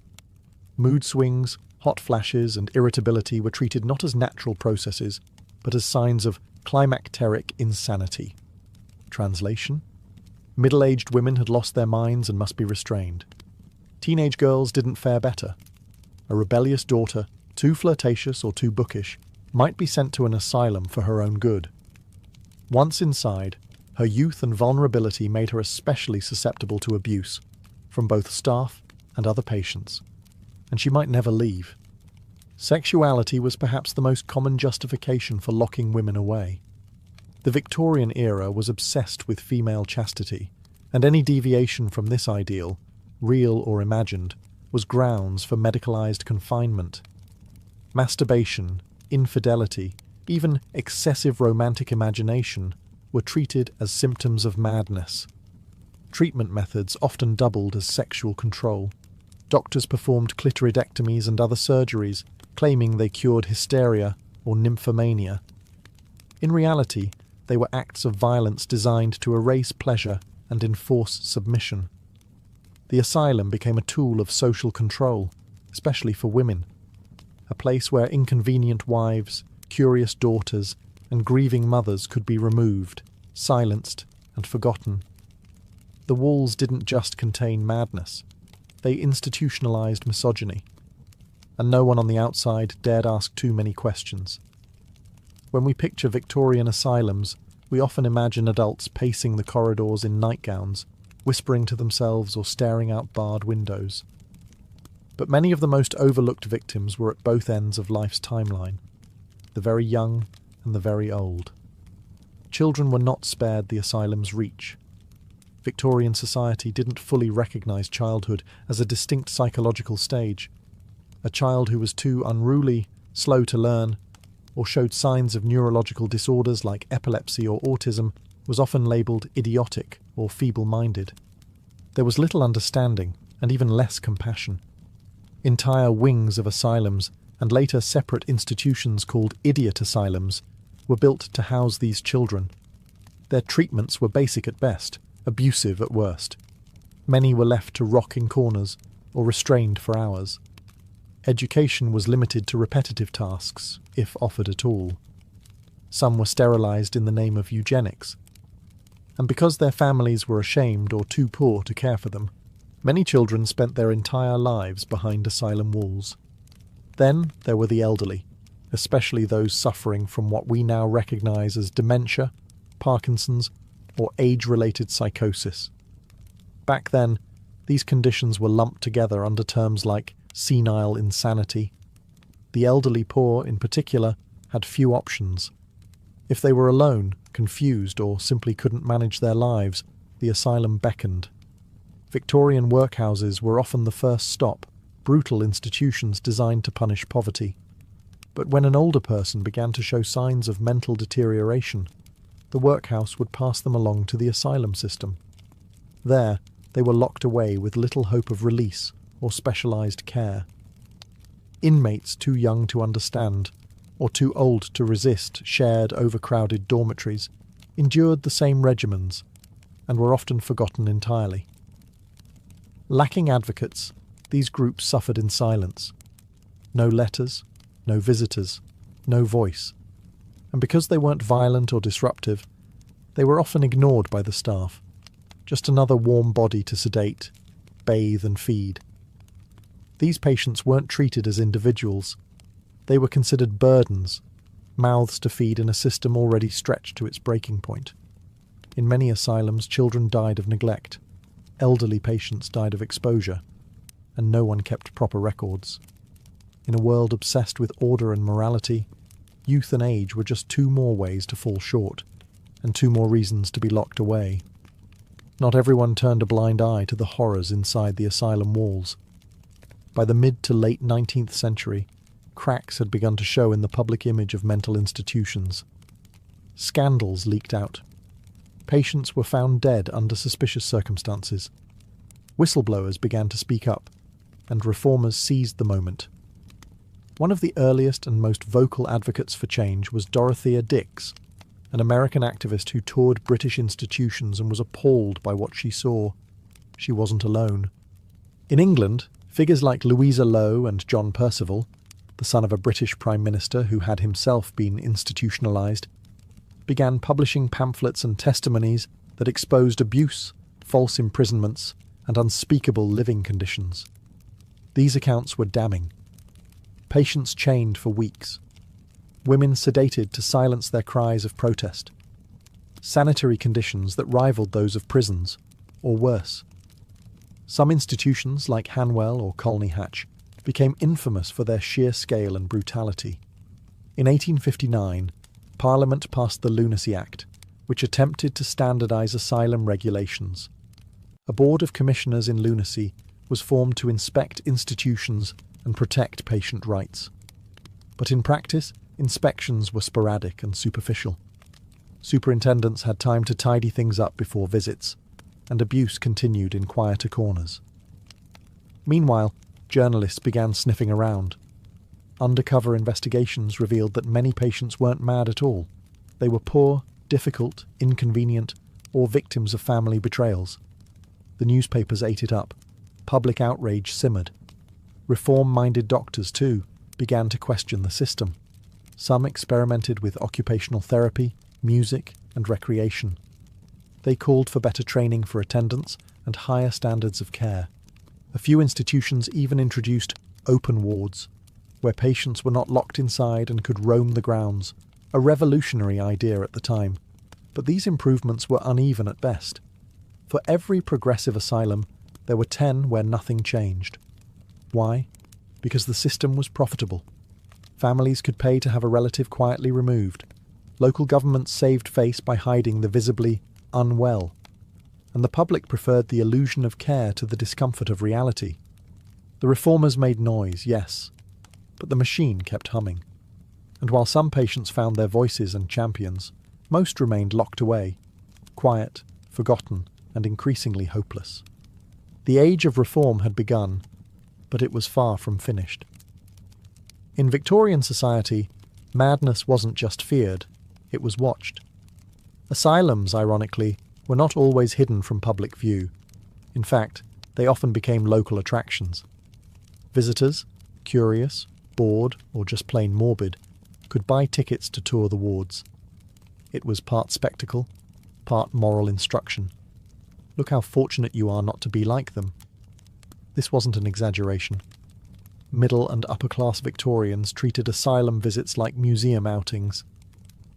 Mood swings, hot flashes, and irritability were treated not as natural processes, but as signs of climacteric insanity. Translation: middle-aged women had lost their minds and must be restrained. Teenage girls didn't fare better. A rebellious daughter, too flirtatious or too bookish, might be sent to an asylum for her own good. Once inside, her youth and vulnerability made her especially susceptible to abuse, from both staff and other patients, and she might never leave. Sexuality was perhaps the most common justification for locking women away. The Victorian era was obsessed with female chastity, and any deviation from this ideal, real or imagined, was grounds for medicalized confinement. Masturbation, infidelity, even excessive romantic imagination were treated as symptoms of madness. Treatment methods often doubled as sexual control. Doctors performed clitoridectomies and other surgeries, claiming they cured hysteria or nymphomania. In reality, they were acts of violence designed to erase pleasure and enforce submission. The asylum became a tool of social control, especially for women, a place where inconvenient wives, curious daughters, and grieving mothers could be removed, silenced, and forgotten. The walls didn't just contain madness, they institutionalized misogyny, and no one on the outside dared ask too many questions. When we picture Victorian asylums, we often imagine adults pacing the corridors in nightgowns, whispering to themselves or staring out barred windows. But many of the most overlooked victims were at both ends of life's timeline, the very young and the very old. Children were not spared the asylum's reach. Victorian society didn't fully recognise childhood as a distinct psychological stage. A child who was too unruly, slow to learn, or showed signs of neurological disorders like epilepsy or autism was often labelled idiotic or feeble-minded. There was little understanding and even less compassion. Entire wings of asylums, and later separate institutions called idiot asylums, were built to house these children. Their treatments were basic at best, abusive at worst. Many were left to rock in corners, or restrained for hours. Education was limited to repetitive tasks, if offered at all. Some were sterilised in the name of eugenics. And because their families were ashamed or too poor to care for them, many children spent their entire lives behind asylum walls. Then there were the elderly, especially those suffering from what we now recognise as dementia, Parkinson's, or age-related psychosis. Back then, these conditions were lumped together under terms like senile insanity. The elderly poor, in particular, had few options. If they were alone, confused, or simply couldn't manage their lives, the asylum beckoned. Victorian workhouses were often the first stop, brutal institutions designed to punish poverty. But when an older person began to show signs of mental deterioration, the workhouse would pass them along to the asylum system. There, they were locked away with little hope of release or specialised care. Inmates too young to understand, or too old to resist shared overcrowded dormitories, endured the same regimens, and were often forgotten entirely. Lacking advocates, these groups suffered in silence. No letters, no visitors, no voice. And because they weren't violent or disruptive, they were often ignored by the staff. Just another warm body to sedate, bathe and feed. These patients weren't treated as individuals. They were considered burdens, mouths to feed in a system already stretched to its breaking point. In many asylums, children died of neglect, elderly patients died of exposure, and no one kept proper records. In a world obsessed with order and morality, youth and age were just two more ways to fall short, and two more reasons to be locked away. Not everyone turned a blind eye to the horrors inside the asylum walls. By the mid to late 19th century, cracks had begun to show in the public image of mental institutions. Scandals leaked out. Patients were found dead under suspicious circumstances. Whistleblowers began to speak up, and reformers seized the moment. One of the earliest and most vocal advocates for change was Dorothea Dix, an American activist who toured British institutions and was appalled by what she saw. She wasn't alone. In England, figures like Louisa Lowe and John Percival, the son of a British Prime Minister who had himself been institutionalised, began publishing pamphlets and testimonies that exposed abuse, false imprisonments, and unspeakable living conditions. These accounts were damning. Patients chained for weeks. Women sedated to silence their cries of protest. Sanitary conditions that rivaled those of prisons, or worse. Some institutions, like Hanwell or Colney Hatch, became infamous for their sheer scale and brutality. In 1859, Parliament passed the Lunacy Act, which attempted to standardise asylum regulations. A board of commissioners in lunacy was formed to inspect institutions and protect patient rights. But in practice, inspections were sporadic and superficial. Superintendents had time to tidy things up before visits, and abuse continued in quieter corners. Meanwhile, journalists began sniffing around. Undercover investigations revealed that many patients weren't mad at all. They were poor, difficult, inconvenient, or victims of family betrayals. The newspapers ate it up. Public outrage simmered. Reform-minded doctors, too, began to question the system. Some experimented with occupational therapy, music, and recreation. They called for better training for attendants and higher standards of care. A few institutions even introduced open wards, where patients were not locked inside and could roam the grounds, a revolutionary idea at the time. But these improvements were uneven at best. For every progressive asylum, there were 10 where nothing changed. Why? Because the system was profitable. Families could pay to have a relative quietly removed. Local governments saved face by hiding the visibly unwell. And the public preferred the illusion of care to the discomfort of reality. The reformers made noise, yes, but the machine kept humming. And while some patients found their voices and champions, most remained locked away, quiet, forgotten, and increasingly hopeless. The age of reform had begun, but it was far from finished. In Victorian society, madness wasn't just feared, it was watched. Asylums, ironically, were not always hidden from public view. In fact, They often became local attractions. Visitors, curious, bored, or just plain morbid, could buy tickets to tour the wards. It was part spectacle, part moral instruction. Look how fortunate you are not to be like them. This wasn't an exaggeration. Middle and upper-class Victorians treated asylum visits like museum outings.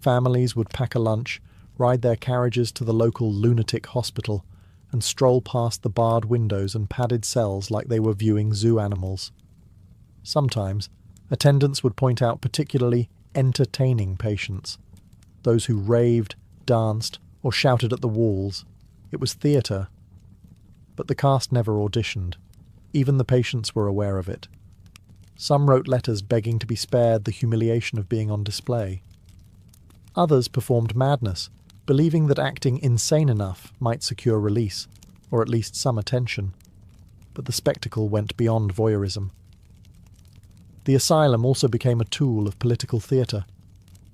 Families would pack a lunch, ride their carriages to the local lunatic hospital, and stroll past the barred windows and padded cells like they were viewing zoo animals. Sometimes, attendants would point out particularly entertaining patients, those who raved, danced, or shouted at the walls. It was theatre. But the cast never auditioned. Even the patients were aware of it. Some wrote letters begging to be spared the humiliation of being on display. Others performed madness, believing that acting insane enough might secure release, or at least some attention. But the spectacle went beyond voyeurism. The asylum also became a tool of political theatre.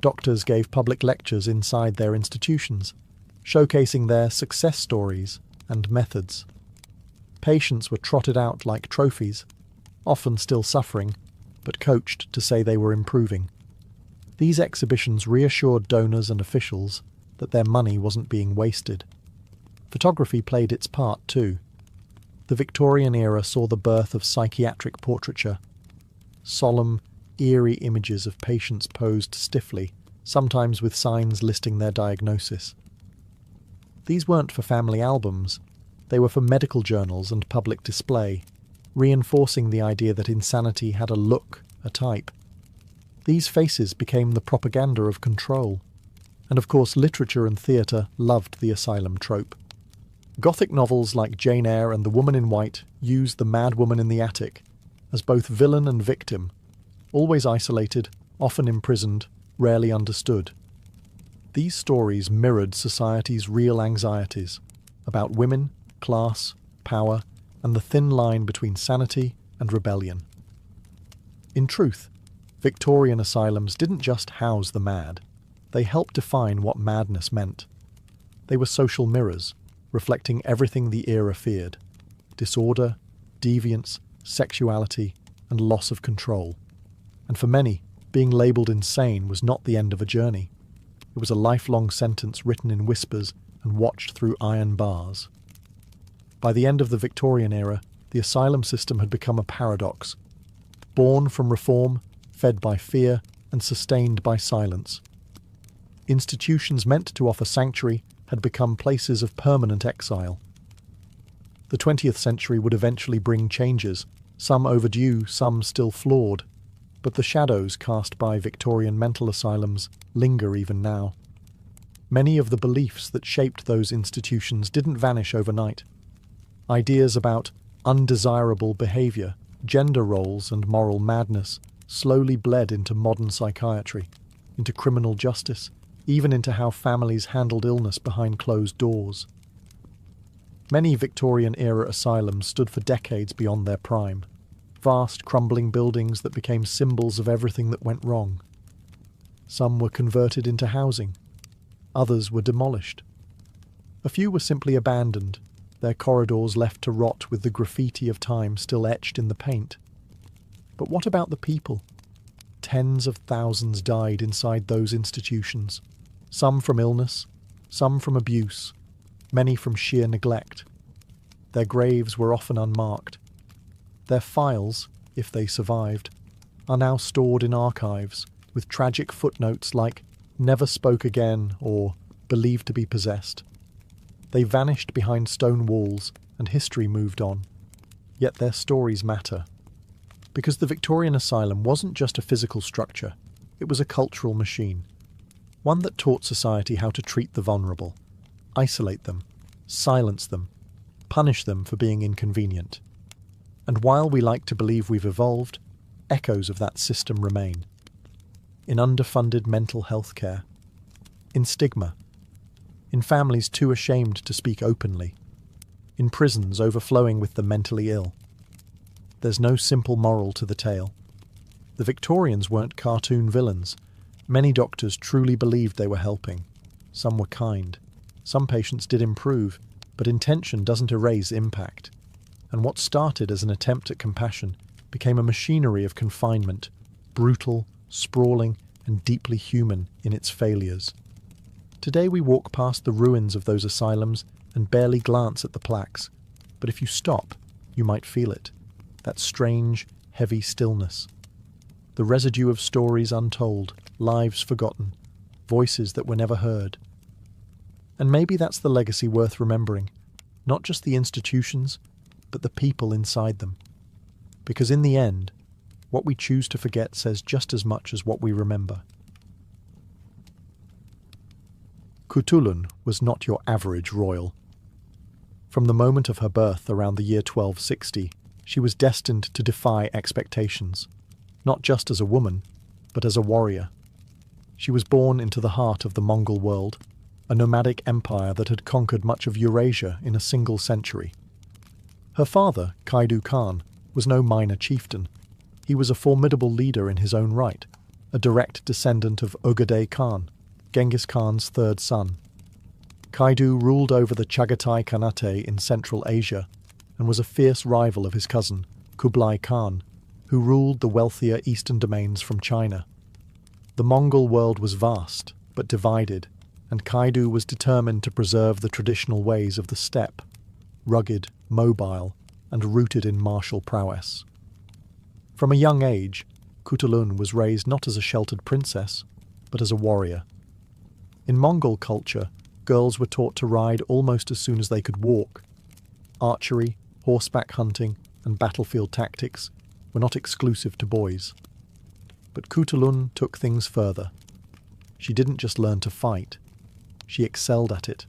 Doctors gave public lectures inside their institutions, showcasing their success stories and methods. Patients were trotted out like trophies, often still suffering, but coached to say they were improving. These exhibitions reassured donors and officials that their money wasn't being wasted. Photography played its part too. The Victorian era saw the birth of psychiatric portraiture. Solemn, eerie images of patients posed stiffly, sometimes with signs listing their diagnosis. These weren't for family albums. They were for medical journals and public display, reinforcing the idea that insanity had a look, a type. These faces became the propaganda of control. And of course literature and theatre loved the asylum trope. Gothic novels like Jane Eyre and The Woman in White used the mad woman in the attic as both villain and victim, always isolated, often imprisoned, rarely understood. These stories mirrored society's real anxieties about women, class, power, and the thin line between sanity and rebellion. In truth, Victorian asylums didn't just house the mad. They helped define what madness meant. They were social mirrors, reflecting everything the era feared: disorder, deviance, sexuality, and loss of control. And for many, being labelled insane was not the end of a journey. It was a lifelong sentence written in whispers and watched through iron bars. By the end of the Victorian era, the asylum system had become a paradox. Born from reform, fed by fear, and sustained by silence. Institutions meant to offer sanctuary had become places of permanent exile. The 20th century would eventually bring changes, some overdue, some still flawed, but the shadows cast by Victorian mental asylums linger even now. Many of the beliefs that shaped those institutions didn't vanish overnight. Ideas about undesirable behaviour, gender roles and moral madness slowly bled into modern psychiatry, into criminal justice, even into how families handled illness behind closed doors. Many Victorian-era asylums stood for decades beyond their prime, vast crumbling buildings that became symbols of everything that went wrong. Some were converted into housing, others were demolished. A few were simply abandoned, their corridors left to rot with the graffiti of time still etched in the paint. But what about the people? Tens of thousands died inside those institutions, some from illness, some from abuse, many from sheer neglect. Their graves were often unmarked. Their files, if they survived, are now stored in archives with tragic footnotes like "never spoke again" or "believed to be possessed." They vanished behind stone walls and history moved on. Yet their stories matter. Because the Victorian asylum wasn't just a physical structure, it was a cultural machine. One that taught society how to treat the vulnerable, isolate them, silence them, punish them for being inconvenient. And while we like to believe we've evolved, echoes of that system remain. In underfunded mental health care, in stigma, in families too ashamed to speak openly, in prisons overflowing with the mentally ill. There's no simple moral to the tale. The Victorians weren't cartoon villains. Many doctors truly believed they were helping. Some were kind. Some patients did improve, but intention doesn't erase impact. and what started as an attempt at compassion became a machinery of confinement, brutal, sprawling, and deeply human in its failures. Today we walk past the ruins of those asylums and barely glance at the plaques, but if you stop, you might feel it, that strange, heavy stillness. The residue of stories untold, lives forgotten, voices that were never heard. And maybe that's the legacy worth remembering, not just the institutions, but the people inside them. Because in the end, what we choose to forget says just as much as what we remember. Khutulun was not your average royal. From the moment of her birth around the year 1260, she was destined to defy expectations, not just as a woman, but as a warrior. She was born into the heart of the Mongol world, a nomadic empire that had conquered much of Eurasia in a single century. Her father, Kaidu Khan, was no minor chieftain. He was a formidable leader in his own right, a direct descendant of Ogedei Khan, Genghis Khan's third son. Kaidu ruled over the Chagatai Khanate in Central Asia and was a fierce rival of his cousin, Kublai Khan, who ruled the wealthier eastern domains from China. The Mongol world was vast, but divided, and Kaidu was determined to preserve the traditional ways of the steppe, rugged, mobile, and rooted in martial prowess. From a young age, Khutulun was raised not as a sheltered princess, but as a warrior. In Mongol culture, girls were taught to ride almost as soon as they could walk. Archery, horseback hunting, and battlefield tactics were not exclusive to boys. But Khutulun took things further. She didn't just learn to fight, she excelled at it.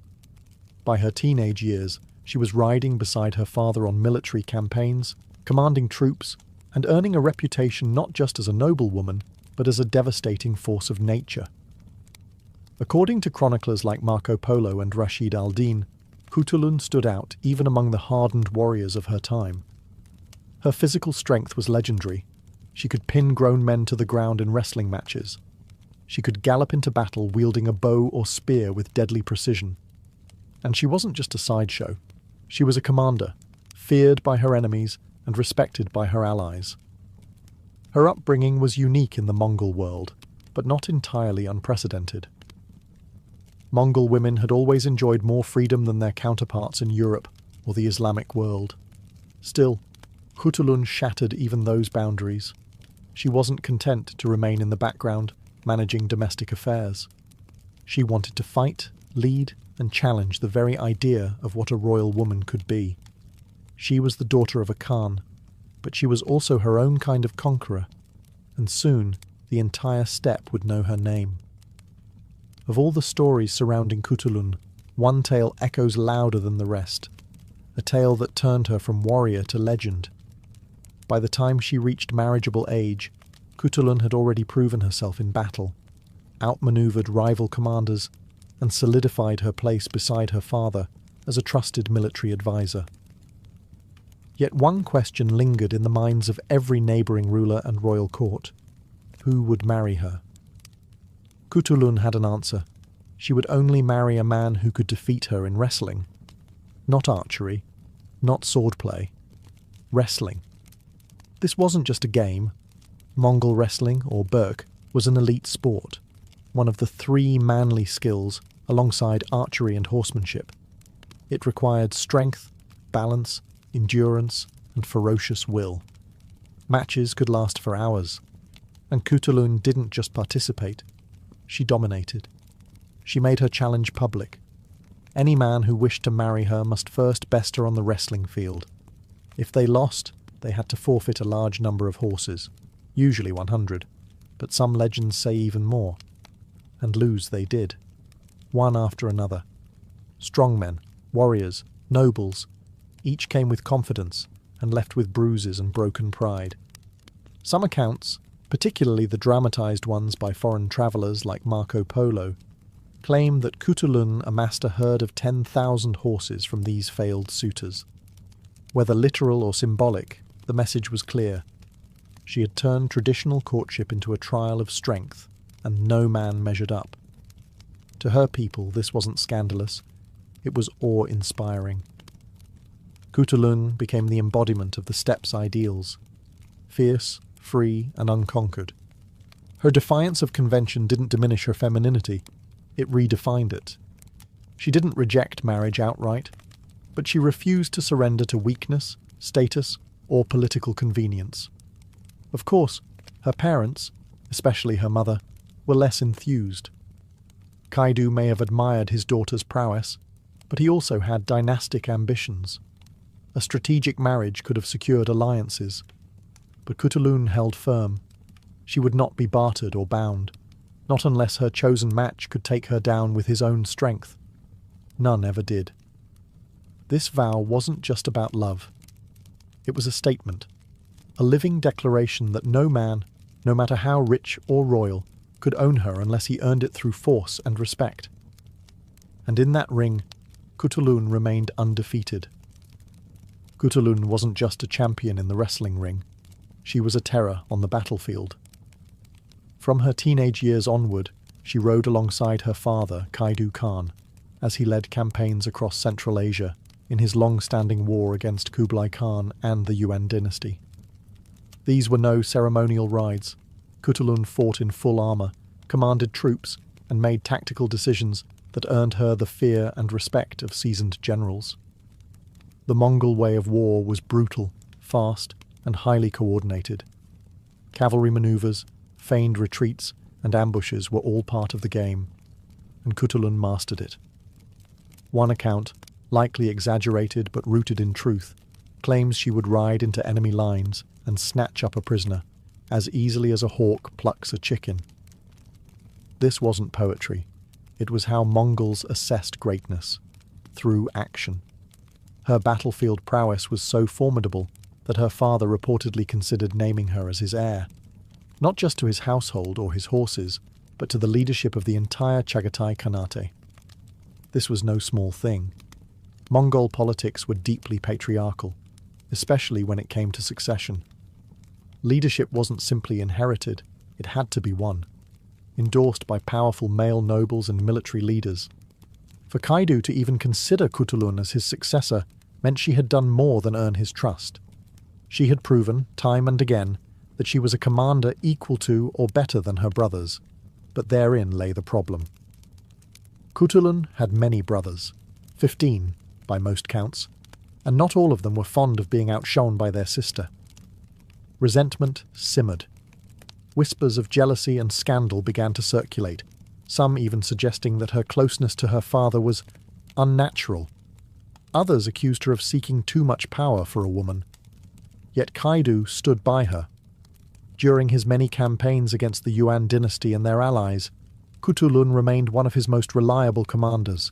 By her teenage years, she was riding beside her father on military campaigns, commanding troops, and earning a reputation not just as a noblewoman, but as a devastating force of nature. According to chroniclers like Marco Polo and Rashid al-Din, Khutulun stood out even among the hardened warriors of her time. Her physical strength was legendary. She could pin grown men to the ground in wrestling matches. She could gallop into battle wielding a bow or spear with deadly precision. And she wasn't just a sideshow. She was a commander, feared by her enemies and respected by her allies. Her upbringing was unique in the Mongol world, but not entirely unprecedented. Mongol women had always enjoyed more freedom than their counterparts in Europe or the Islamic world. Still, Khutulun shattered even those boundaries. She wasn't content to remain in the background, managing domestic affairs. She wanted to fight, lead, and challenge the very idea of what a royal woman could be. She was the daughter of a Khan, but she was also her own kind of conqueror, and soon the entire steppe would know her name. Of all the stories surrounding Khutulun, one tale echoes louder than the rest, a tale that turned her from warrior to legend. By the time she reached marriageable age, Khutulun had already proven herself in battle, outmaneuvered rival commanders, and solidified her place beside her father as a trusted military advisor. Yet one question lingered in the minds of every neighbouring ruler and royal court. Who would marry her? Khutulun had an answer. She would only marry a man who could defeat her in wrestling. Not archery, not swordplay. Wrestling. This wasn't just a game. Mongol wrestling, or Burk, was an elite sport, one of the three manly skills alongside archery and horsemanship. It required strength, balance, endurance, and ferocious will. Matches could last for hours, and Khutulun didn't just participate, she dominated. She made her challenge public. Any man who wished to marry her must first best her on the wrestling field. If they lost, they had to forfeit a large number of horses, usually 100, but some legends say even more. And lose they did, one after another. Strongmen, warriors, nobles, each came with confidence and left with bruises and broken pride. Some accounts, particularly the dramatized ones by foreign travellers like Marco Polo, claim that Khutulun amassed a herd of 10,000 horses from these failed suitors. Whether literal or symbolic, the message was clear. She had turned traditional courtship into a trial of strength, and no man measured up. To her people, this wasn't scandalous. It was awe-inspiring. Khutulun became the embodiment of the steppe's ideals, fierce, free, and unconquered. Her defiance of convention didn't diminish her femininity, it redefined it. She didn't reject marriage outright, but she refused to surrender to weakness, status, or political convenience. Of course, her parents, especially her mother, were less enthused. Kaidu may have admired his daughter's prowess, but he also had dynastic ambitions. A strategic marriage could have secured alliances, but Khutulun held firm. She would not be bartered or bound, not unless her chosen match could take her down with his own strength. None ever did. This vow wasn't just about love. It was a statement, a living declaration that no man, no matter how rich or royal, could own her unless he earned it through force and respect. And in that ring, Khutulun remained undefeated. Khutulun wasn't just a champion in the wrestling ring. She was a terror on the battlefield. From her teenage years onward, she rode alongside her father, Kaidu Khan, as he led campaigns across Central Asia in his long-standing war against Kublai Khan and the Yuan dynasty. These were no ceremonial rides. Khutulun fought in full armour, commanded troops, and made tactical decisions that earned her the fear and respect of seasoned generals. The Mongol way of war was brutal, fast, and highly coordinated. Cavalry manoeuvres, feigned retreats, and ambushes were all part of the game, and Khutulun mastered it. One account, likely exaggerated but rooted in truth, claims she would ride into enemy lines and snatch up a prisoner, as easily as a hawk plucks a chicken. This wasn't poetry. It was how Mongols assessed greatness, through action. Her battlefield prowess was so formidable that her father reportedly considered naming her as his heir, not just to his household or his horses, but to the leadership of the entire Chagatai Khanate. This was no small thing. Mongol politics were deeply patriarchal, especially when it came to succession. Leadership wasn't simply inherited, it had to be won, endorsed by powerful male nobles and military leaders. For Kaidu to even consider Khutulun as his successor meant she had done more than earn his trust. She had proven, time and again, that she was a commander equal to or better than her brothers, but therein lay the problem. Khutulun had many brothers, 15 by most counts, and not all of them were fond of being outshone by their sister. Resentment simmered. Whispers of jealousy and scandal began to circulate, some even suggesting that her closeness to her father was unnatural. Others accused her of seeking too much power for a woman. Yet Kaidu stood by her. During his many campaigns against the Yuan dynasty and their allies, Khutulun remained one of his most reliable commanders.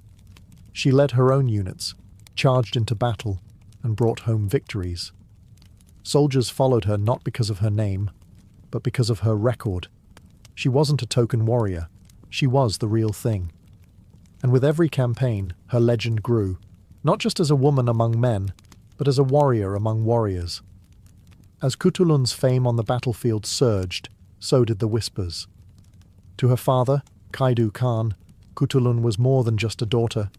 She led her own units, charged into battle, and brought home victories. Soldiers followed her not because of her name, but because of her record. She wasn't a token warrior. She was the real thing. And with every campaign, her legend grew, not just as a woman among men, but as a warrior among warriors. As Khutulun's fame on the battlefield surged, so did the whispers. To her father, Kaidu Khan, Khutulun was more than just a daughter.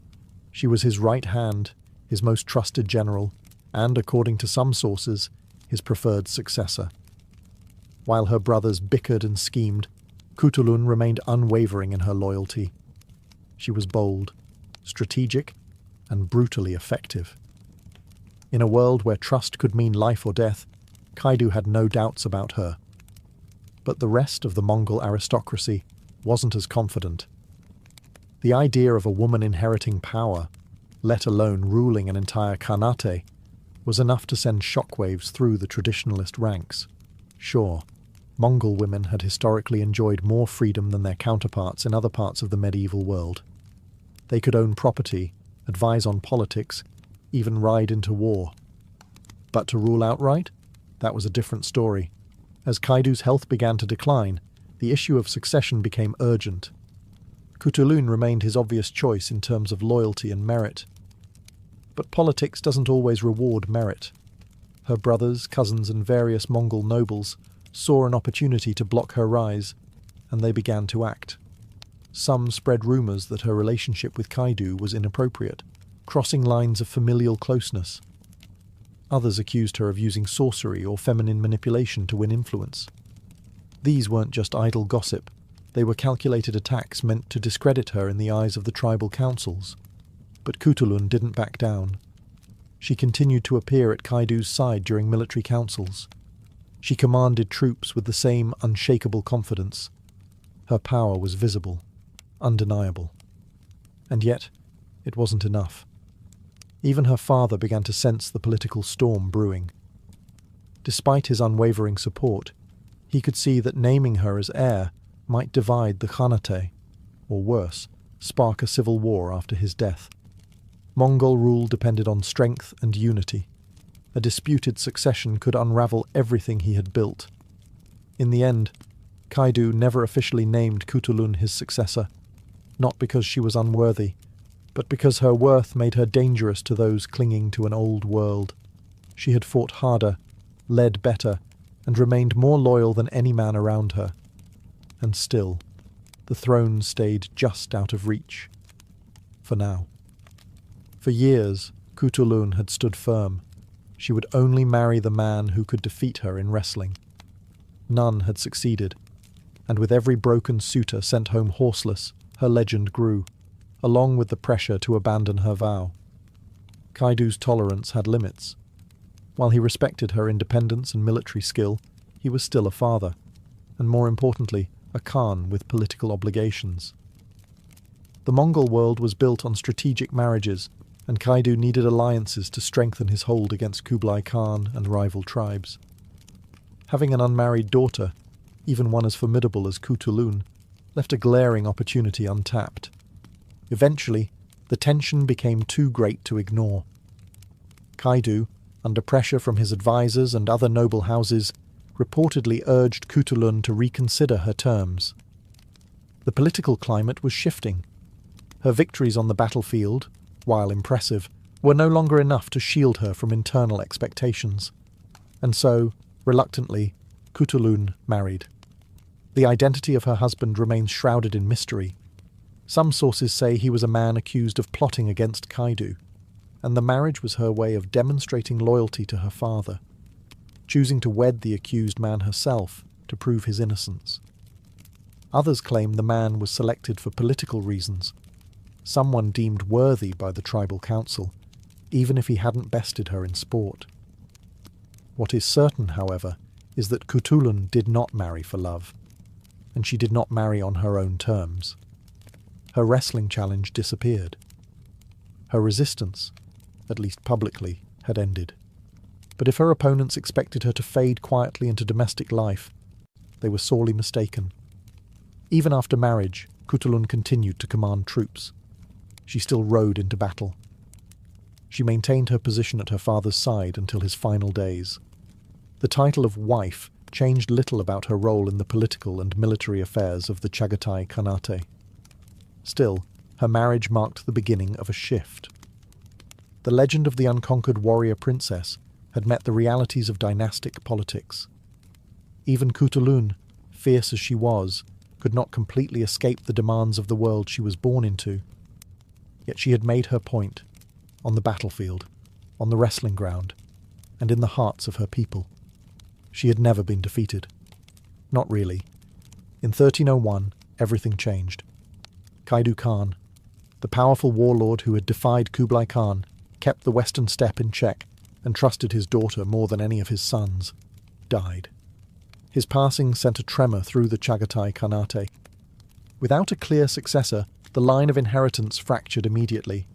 She was his right hand, his most trusted general, and, according to some sources, his preferred successor. While her brothers bickered and schemed, Khutulun remained unwavering in her loyalty. She was bold, strategic, and brutally effective. In a world where trust could mean life or death, Kaidu had no doubts about her. But the rest of the Mongol aristocracy wasn't as confident. The idea of a woman inheriting power, let alone ruling an entire Khanate, was enough to send shockwaves through the traditionalist ranks. Sure, Mongol women had historically enjoyed more freedom than their counterparts in other parts of the medieval world. They could own property, advise on politics, even ride into war. But to rule outright? That was a different story. As Kaidu's health began to decline, the issue of succession became urgent. Khutulun remained his obvious choice in terms of loyalty and merit. But politics doesn't always reward merit. Her brothers, cousins, and various Mongol nobles saw an opportunity to block her rise, and they began to act. Some spread rumours that her relationship with Kaidu was inappropriate, crossing lines of familial closeness. Others accused her of using sorcery or feminine manipulation to win influence. These weren't just idle gossip, they were calculated attacks meant to discredit her in the eyes of the tribal councils. But Khutulun didn't back down. She continued to appear at Kaidu's side during military councils. She commanded troops with the same unshakable confidence. Her power was visible, undeniable. And yet, it wasn't enough. Even her father began to sense the political storm brewing. Despite his unwavering support, he could see that naming her as heir might divide the Khanate, or worse, spark a civil war after his death. Mongol rule depended on strength and unity. A disputed succession could unravel everything he had built. In the end, Kaidu never officially named Khutulun his successor, not because she was unworthy, but because her worth made her dangerous to those clinging to an old world. She had fought harder, led better, and remained more loyal than any man around her. And still, the throne stayed just out of reach. For now. For years, Khutulun had stood firm. She would only marry the man who could defeat her in wrestling. None had succeeded, and with every broken suitor sent home horseless, her legend grew, along with the pressure to abandon her vow. Kaidu's tolerance had limits. While he respected her independence and military skill, he was still a father, and more importantly, a Khan with political obligations. The Mongol world was built on strategic marriages, and Kaidu needed alliances to strengthen his hold against Kublai Khan and rival tribes. Having an unmarried daughter, even one as formidable as Khutulun, left a glaring opportunity untapped. Eventually, the tension became too great to ignore. Kaidu, under pressure from his advisors and other noble houses, reportedly urged Khutulun to reconsider her terms. The political climate was shifting. Her victories on the battlefield, while impressive, were no longer enough to shield her from internal expectations. And so, reluctantly, Khutulun married. The identity of her husband remains shrouded in mystery. Some sources say he was a man accused of plotting against Kaidu, and the marriage was her way of demonstrating loyalty to her father, choosing to wed the accused man herself to prove his innocence. Others claim the man was selected for political reasons, someone deemed worthy by the tribal council, even if he hadn't bested her in sport. What is certain, however, is that Khutulun did not marry for love, and she did not marry on her own terms. Her wrestling challenge disappeared. Her resistance, at least publicly, had ended. But if her opponents expected her to fade quietly into domestic life, they were sorely mistaken. Even after marriage, Khutulun continued to command troops. She still rode into battle. She maintained her position at her father's side until his final days. The title of wife changed little about her role in the political and military affairs of the Chagatai Khanate. Still, her marriage marked the beginning of a shift. The legend of the unconquered warrior princess had met the realities of dynastic politics. Even Khutulun, fierce as she was, could not completely escape the demands of the world she was born into. Yet she had made her point, on the battlefield, on the wrestling ground, and in the hearts of her people. She had never been defeated. Not really. In 1301, everything changed. Kaidu Khan, the powerful warlord who had defied Kublai Khan, kept the western steppe in check and trusted his daughter more than any of his sons, died. His passing sent a tremor through the Chagatai Khanate. Without a clear successor, the line of inheritance fractured immediately.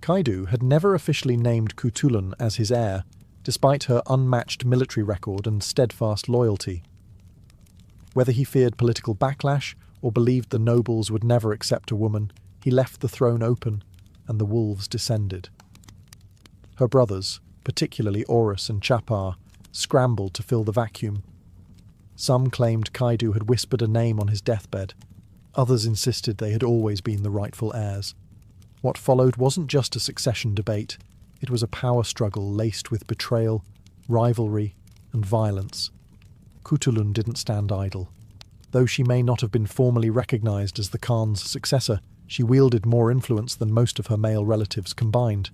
Kaidu had never officially named Khutulun as his heir, despite her unmatched military record and steadfast loyalty. Whether he feared political backlash or believed the nobles would never accept a woman, he left the throne open, and the wolves descended. Her brothers, particularly Orus and Chapar, scrambled to fill the vacuum. Some claimed Kaidu had whispered a name on his deathbed. Others insisted they had always been the rightful heirs. What followed wasn't just a succession debate, it was a power struggle laced with betrayal, rivalry, and violence. Khutulun didn't stand idle. Though she may not have been formally recognised as the Khan's successor, she wielded more influence than most of her male relatives combined.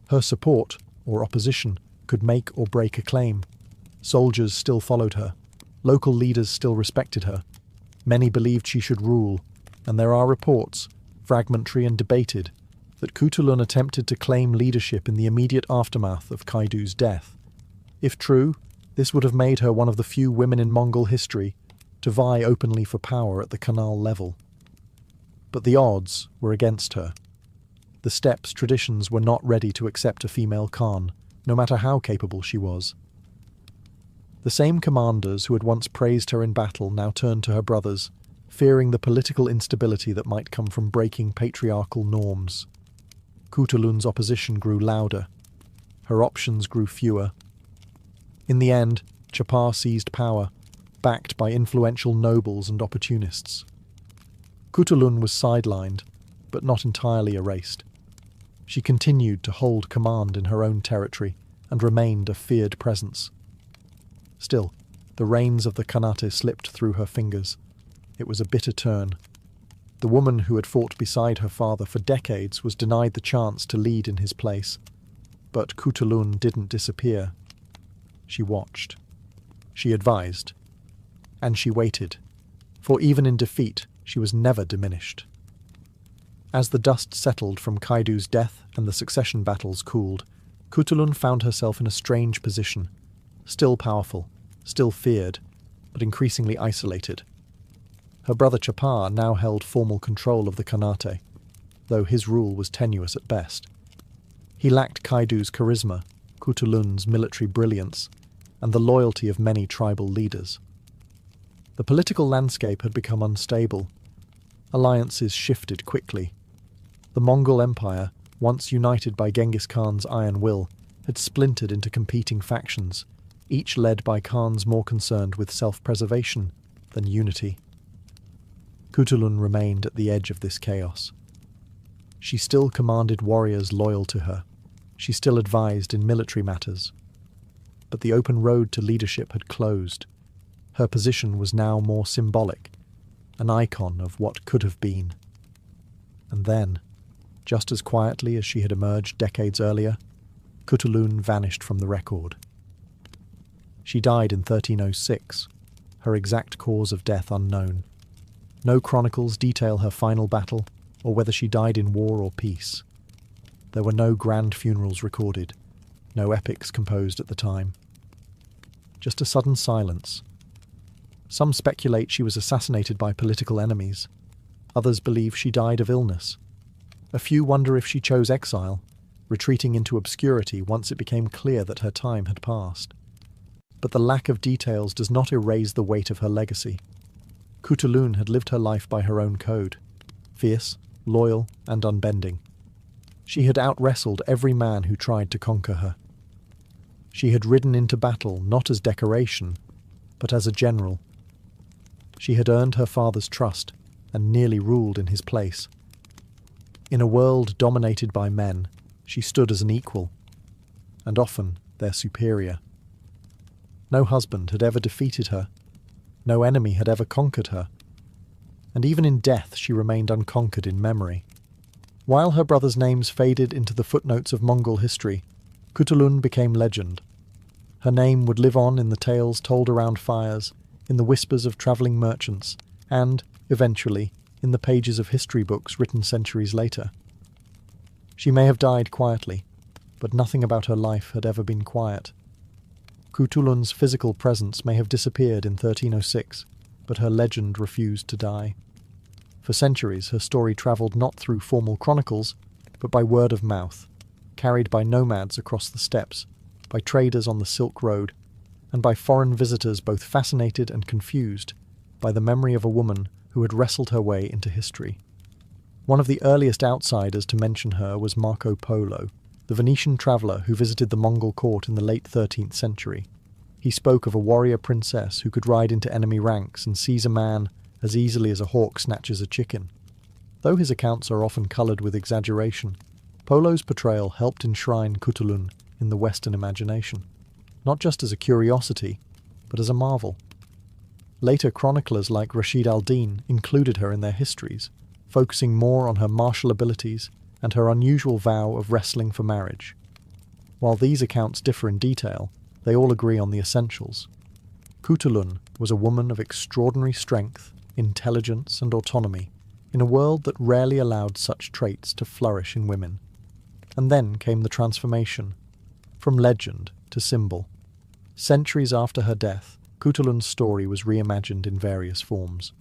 Her support, or opposition, could make or break a claim. Soldiers still followed her. Local leaders still respected her. Many believed she should rule, and there are reports, fragmentary and debated, that Khutulun attempted to claim leadership in the immediate aftermath of Kaidu's death. If true, this would have made her one of the few women in Mongol history to vie openly for power at the Khanal level. But the odds were against her. The steppes' traditions were not ready to accept a female Khan, no matter how capable she was. The same commanders who had once praised her in battle now turned to her brothers, fearing the political instability that might come from breaking patriarchal norms. Khutulun's opposition grew louder. Her options grew fewer. In the end, Chapar seized power, backed by influential nobles and opportunists. Khutulun was sidelined, but not entirely erased. She continued to hold command in her own territory and remained a feared presence. Still, the reins of the Khanate slipped through her fingers. It was a bitter turn. The woman who had fought beside her father for decades was denied the chance to lead in his place. But Khutulun didn't disappear. She watched. She advised. And she waited. For even in defeat, she was never diminished. As the dust settled from Kaidu's death and the succession battles cooled, Khutulun found herself in a strange position. Still powerful, still feared, but increasingly isolated. Her brother Chapar now held formal control of the Khanate, though his rule was tenuous at best. He lacked Kaidu's charisma, Khutulun's military brilliance, and the loyalty of many tribal leaders. The political landscape had become unstable. Alliances shifted quickly. The Mongol Empire, once united by Genghis Khan's iron will, had splintered into competing factions, each led by Khans more concerned with self-preservation than unity. Khutulun remained at the edge of this chaos. She still commanded warriors loyal to her. She still advised in military matters. But the open road to leadership had closed. Her position was now more symbolic, an icon of what could have been. And then, just as quietly as she had emerged decades earlier, Khutulun vanished from the record. She died in 1306, her exact cause of death unknown. No chronicles detail her final battle, or whether she died in war or peace. There were no grand funerals recorded, no epics composed at the time. Just a sudden silence. Some speculate she was assassinated by political enemies. Others believe she died of illness. A few wonder if she chose exile, retreating into obscurity once it became clear that her time had passed. But the lack of details does not erase the weight of her legacy. Khutulun had lived her life by her own code, fierce, loyal, and unbending. She had out-wrestled every man who tried to conquer her. She had ridden into battle not as decoration, but as a general. She had earned her father's trust and nearly ruled in his place. In a world dominated by men, she stood as an equal, and often their superior. No husband had ever defeated her. No enemy had ever conquered her, and even in death she remained unconquered in memory. While her brothers' names faded into the footnotes of Mongol history, Khutulun became legend. Her name would live on in the tales told around fires, in the whispers of travelling merchants, and, eventually, in the pages of history books written centuries later. She may have died quietly, but nothing about her life had ever been quiet. Khutulun's physical presence may have disappeared in 1306, but her legend refused to die. For centuries her story travelled not through formal chronicles, but by word of mouth, carried by nomads across the steppes, by traders on the Silk Road, and by foreign visitors both fascinated and confused by the memory of a woman who had wrestled her way into history. One of the earliest outsiders to mention her was Marco Polo, the Venetian traveller who visited the Mongol court in the late 13th century. He spoke of a warrior princess who could ride into enemy ranks and seize a man as easily as a hawk snatches a chicken. Though his accounts are often coloured with exaggeration, Polo's portrayal helped enshrine Khutulun in the Western imagination, not just as a curiosity, but as a marvel. Later chroniclers like Rashid al-Din included her in their histories, focusing more on her martial abilities and her unusual vow of wrestling for marriage. While these accounts differ in detail, they all agree on the essentials. Khutulun was a woman of extraordinary strength, intelligence and autonomy, in a world that rarely allowed such traits to flourish in women. And then came the transformation, from legend to symbol. Centuries after her death, Khutulun's story was reimagined in various forms.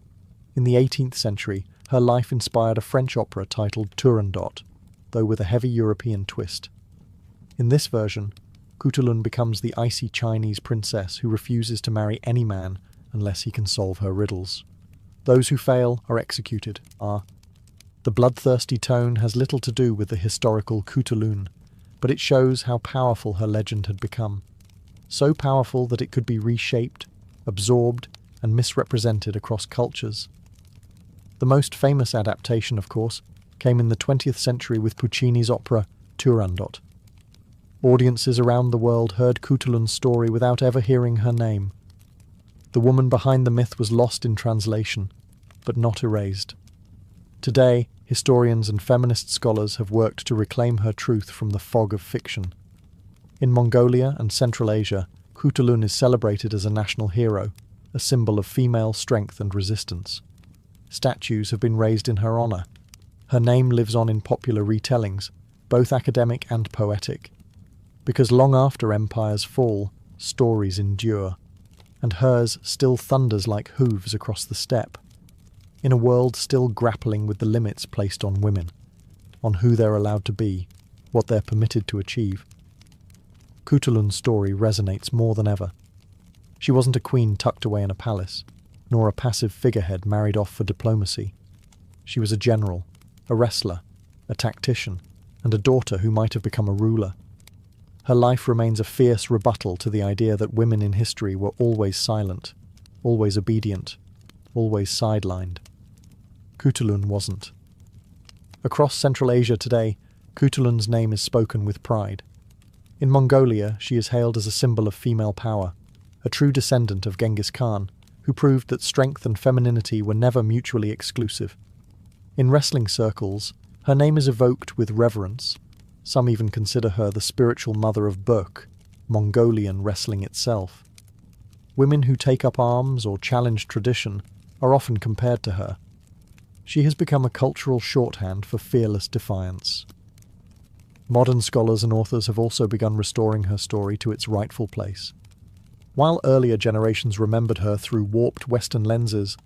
In the 18th century, her life inspired a French opera titled Turandot, though with a heavy European twist. In this version, Khutulun becomes the icy Chinese princess who refuses to marry any man unless he can solve her riddles. Those who fail are executed. The bloodthirsty tone has little to do with the historical Khutulun, but it shows how powerful her legend had become. So powerful that it could be reshaped, absorbed, and misrepresented across cultures. The most famous adaptation, of course, came in the 20th century with Puccini's opera Turandot. Audiences around the world heard Khutulun's story without ever hearing her name. The woman behind the myth was lost in translation, but not erased. Today, historians and feminist scholars have worked to reclaim her truth from the fog of fiction. In Mongolia and Central Asia, Khutulun is celebrated as a national hero, a symbol of female strength and resistance. Statues have been raised in her honour. Her name lives on in popular retellings, both academic and poetic. Because long after empires fall, stories endure, and hers still thunders like hooves across the steppe. In a world still grappling with the limits placed on women, on who they're allowed to be, what they're permitted to achieve, Khutulun's story resonates more than ever. She wasn't a queen tucked away in a palace, nor a passive figurehead married off for diplomacy. She was a general, a wrestler, a tactician, and a daughter who might have become a ruler. Her life remains a fierce rebuttal to the idea that women in history were always silent, always obedient, always sidelined. Khutulun wasn't. Across Central Asia today, Khutulun's name is spoken with pride. In Mongolia, she is hailed as a symbol of female power, a true descendant of Genghis Khan, who proved that strength and femininity were never mutually exclusive. In wrestling circles, her name is evoked with reverence. Some even consider her the spiritual mother of Burk, Mongolian wrestling itself. Women who take up arms or challenge tradition are often compared to her. She has become a cultural shorthand for fearless defiance. Modern scholars and authors have also begun restoring her story to its rightful place. While earlier generations remembered her through warped Western lenses,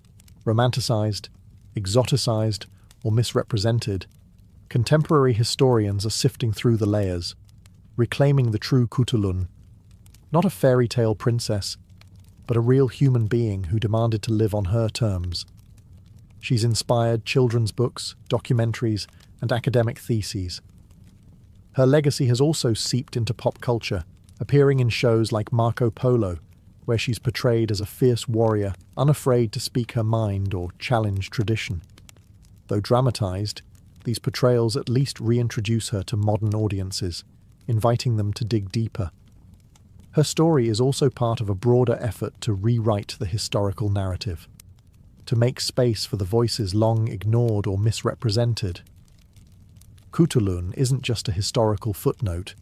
romanticized, exoticized, or misrepresented, contemporary historians are sifting through the layers, reclaiming the true Khutulun, not a fairy tale princess, but a real human being who demanded to live on her terms. She's inspired children's books, documentaries, and academic theses. Her legacy has also seeped into pop culture, appearing in shows like Marco Polo, where she's portrayed as a fierce warrior, unafraid to speak her mind or challenge tradition. Though dramatized, these portrayals at least reintroduce her to modern audiences, inviting them to dig deeper. Her story is also part of a broader effort to rewrite the historical narrative, to make space for the voices long ignored or misrepresented. Khutulun isn't just a historical footnote.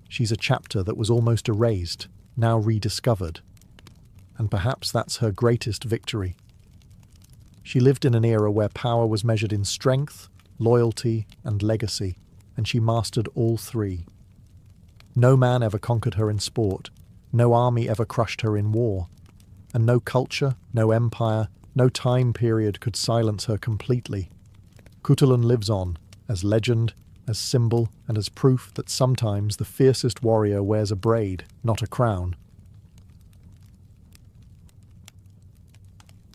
She's a chapter that was almost erased, now rediscovered. And perhaps that's her greatest victory. She lived in an era where power was measured in strength, loyalty, and legacy, and she mastered all three. No man ever conquered her in sport, no army ever crushed her in war, and no culture, no empire, no time period could silence her completely. Khutulun lives on, as legend, as symbol, and as proof that sometimes the fiercest warrior wears a braid, not a crown.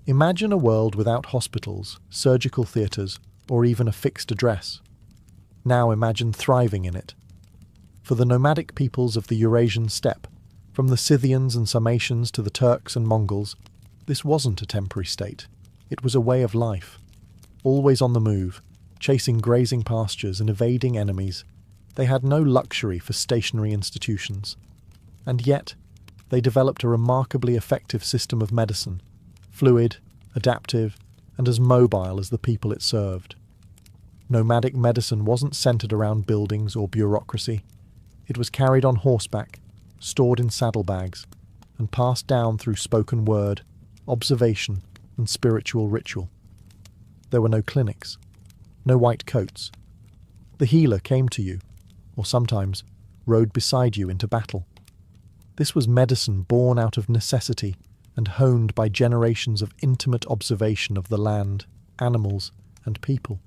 Imagine a world without hospitals, surgical theatres, or even a fixed address. Now imagine thriving in it. For the nomadic peoples of the Eurasian steppe, from the Scythians and Sarmatians to the Turks and Mongols, this wasn't a temporary state. It was a way of life. Always on the move, chasing grazing pastures and evading enemies, they had no luxury for stationary institutions. And yet, they developed a remarkably effective system of medicine, fluid, adaptive, and as mobile as the people it served. Nomadic medicine wasn't centered around buildings or bureaucracy. It was carried on horseback, stored in saddlebags, and passed down through spoken word, observation, and spiritual ritual. There were no clinics, no white coats. The healer came to you, or sometimes rode beside you into battle. This was medicine born out of necessity and honed by generations of intimate observation of the land, animals, and people.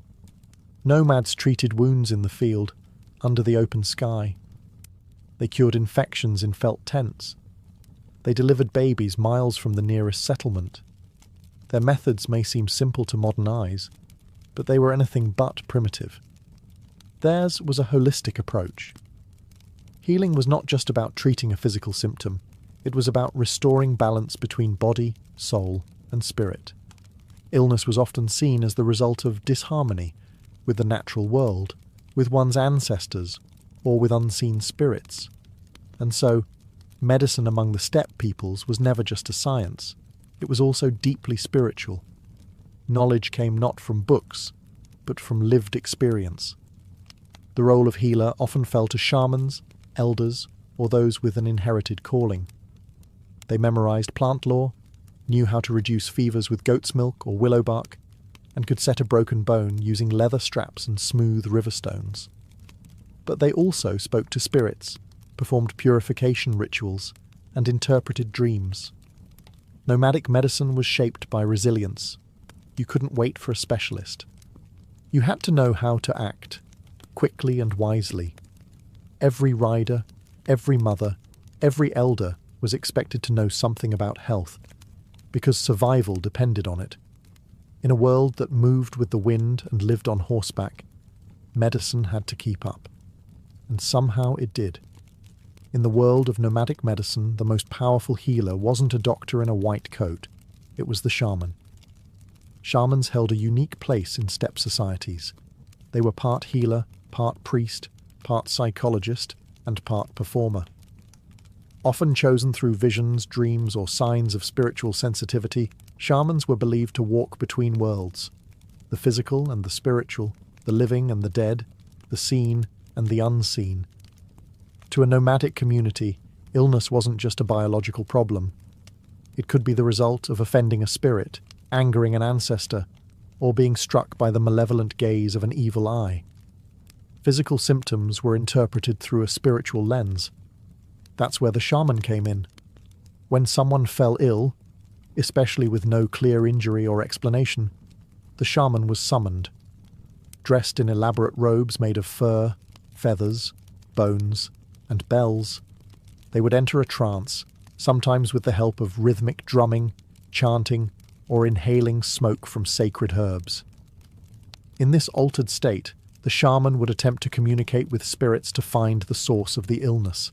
Nomads treated wounds in the field, under the open sky. They cured infections in felt tents. They delivered babies miles from the nearest settlement. Their methods may seem simple to modern eyes, but they were anything but primitive. Theirs was a holistic approach. Healing was not just about treating a physical symptom, it was about restoring balance between body, soul, and spirit. Illness was often seen as the result of disharmony with the natural world, with one's ancestors, or with unseen spirits. And so, medicine among the steppe peoples was never just a science, it was also deeply spiritual. Knowledge came not from books, but from lived experience. The role of healer often fell to shamans, elders, or those with an inherited calling. They memorized plant lore, knew how to reduce fevers with goat's milk or willow bark, and could set a broken bone using leather straps and smooth river stones. But they also spoke to spirits, performed purification rituals, and interpreted dreams. Nomadic medicine was shaped by resilience. You couldn't wait for a specialist. You had to know how to act, quickly and wisely. Every rider, every mother, every elder was expected to know something about health, because survival depended on it. In a world that moved with the wind and lived on horseback, medicine had to keep up. And somehow it did. In the world of nomadic medicine, the most powerful healer wasn't a doctor in a white coat, it was the shaman. Shamans held a unique place in steppe societies. They were part healer, part priest, part psychologist, and part performer. Often chosen through visions, dreams, or signs of spiritual sensitivity, shamans were believed to walk between worlds, the physical and the spiritual, the living and the dead, the seen and the unseen. To a nomadic community, illness wasn't just a biological problem. It could be the result of offending a spirit, angering an ancestor, or being struck by the malevolent gaze of an evil eye. Physical symptoms were interpreted through a spiritual lens. That's where the shaman came in. When someone fell ill, especially with no clear injury or explanation, the shaman was summoned. Dressed in elaborate robes made of fur, feathers, bones, and bells, they would enter a trance, sometimes with the help of rhythmic drumming, chanting, or inhaling smoke from sacred herbs. In this altered state, the shaman would attempt to communicate with spirits to find the source of the illness.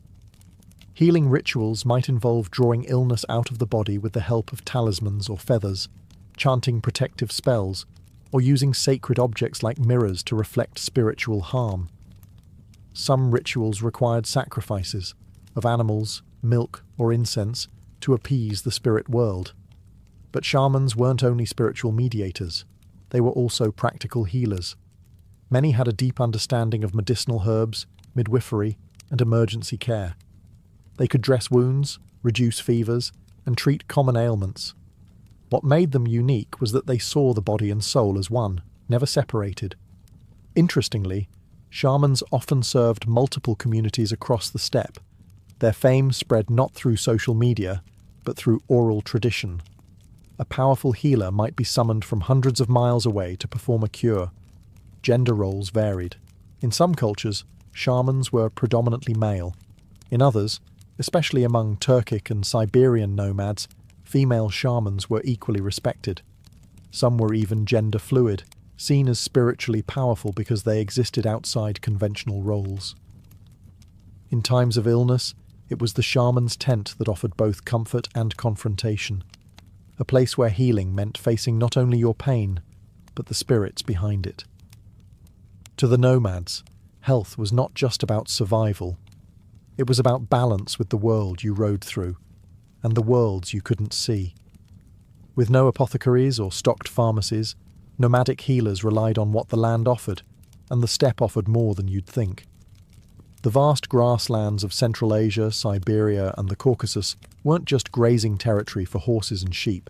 Healing rituals might involve drawing illness out of the body with the help of talismans or feathers, chanting protective spells, or using sacred objects like mirrors to reflect spiritual harm. Some rituals required sacrifices of animals, milk, or incense to appease the spirit world. But shamans weren't only spiritual mediators, they were also practical healers. Many had a deep understanding of medicinal herbs, midwifery, and emergency care. They could dress wounds, reduce fevers, and treat common ailments. What made them unique was that they saw the body and soul as one, never separated. Interestingly, shamans often served multiple communities across the steppe. Their fame spread not through social media, but through oral tradition. A powerful healer might be summoned from hundreds of miles away to perform a cure. Gender roles varied. In some cultures, shamans were predominantly male. In others, especially among Turkic and Siberian nomads, female shamans were equally respected. Some were even gender fluid, seen as spiritually powerful because they existed outside conventional roles. In times of illness, it was the shaman's tent that offered both comfort and confrontation. A place where healing meant facing not only your pain, but the spirits behind it. To the nomads, health was not just about survival. It was about balance with the world you rode through, and the worlds you couldn't see. With no apothecaries or stocked pharmacies, nomadic healers relied on what the land offered, and the steppe offered more than you'd think. The vast grasslands of Central Asia, Siberia, and the Caucasus weren't just grazing territory for horses and sheep.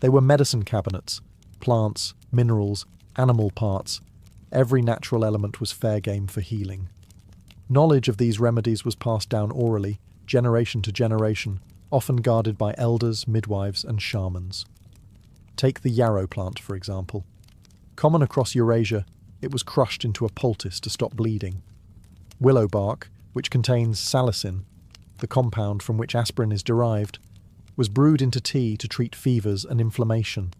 They were medicine cabinets, plants, minerals, animal parts. Every natural element was fair game for healing. Knowledge of these remedies was passed down orally, generation to generation, often guarded by elders, midwives, and shamans. Take the yarrow plant, for example. Common across Eurasia, it was crushed into a poultice to stop bleeding. Willow bark, which contains salicin, the compound from which aspirin is derived, was brewed into tea to treat fevers and inflammation.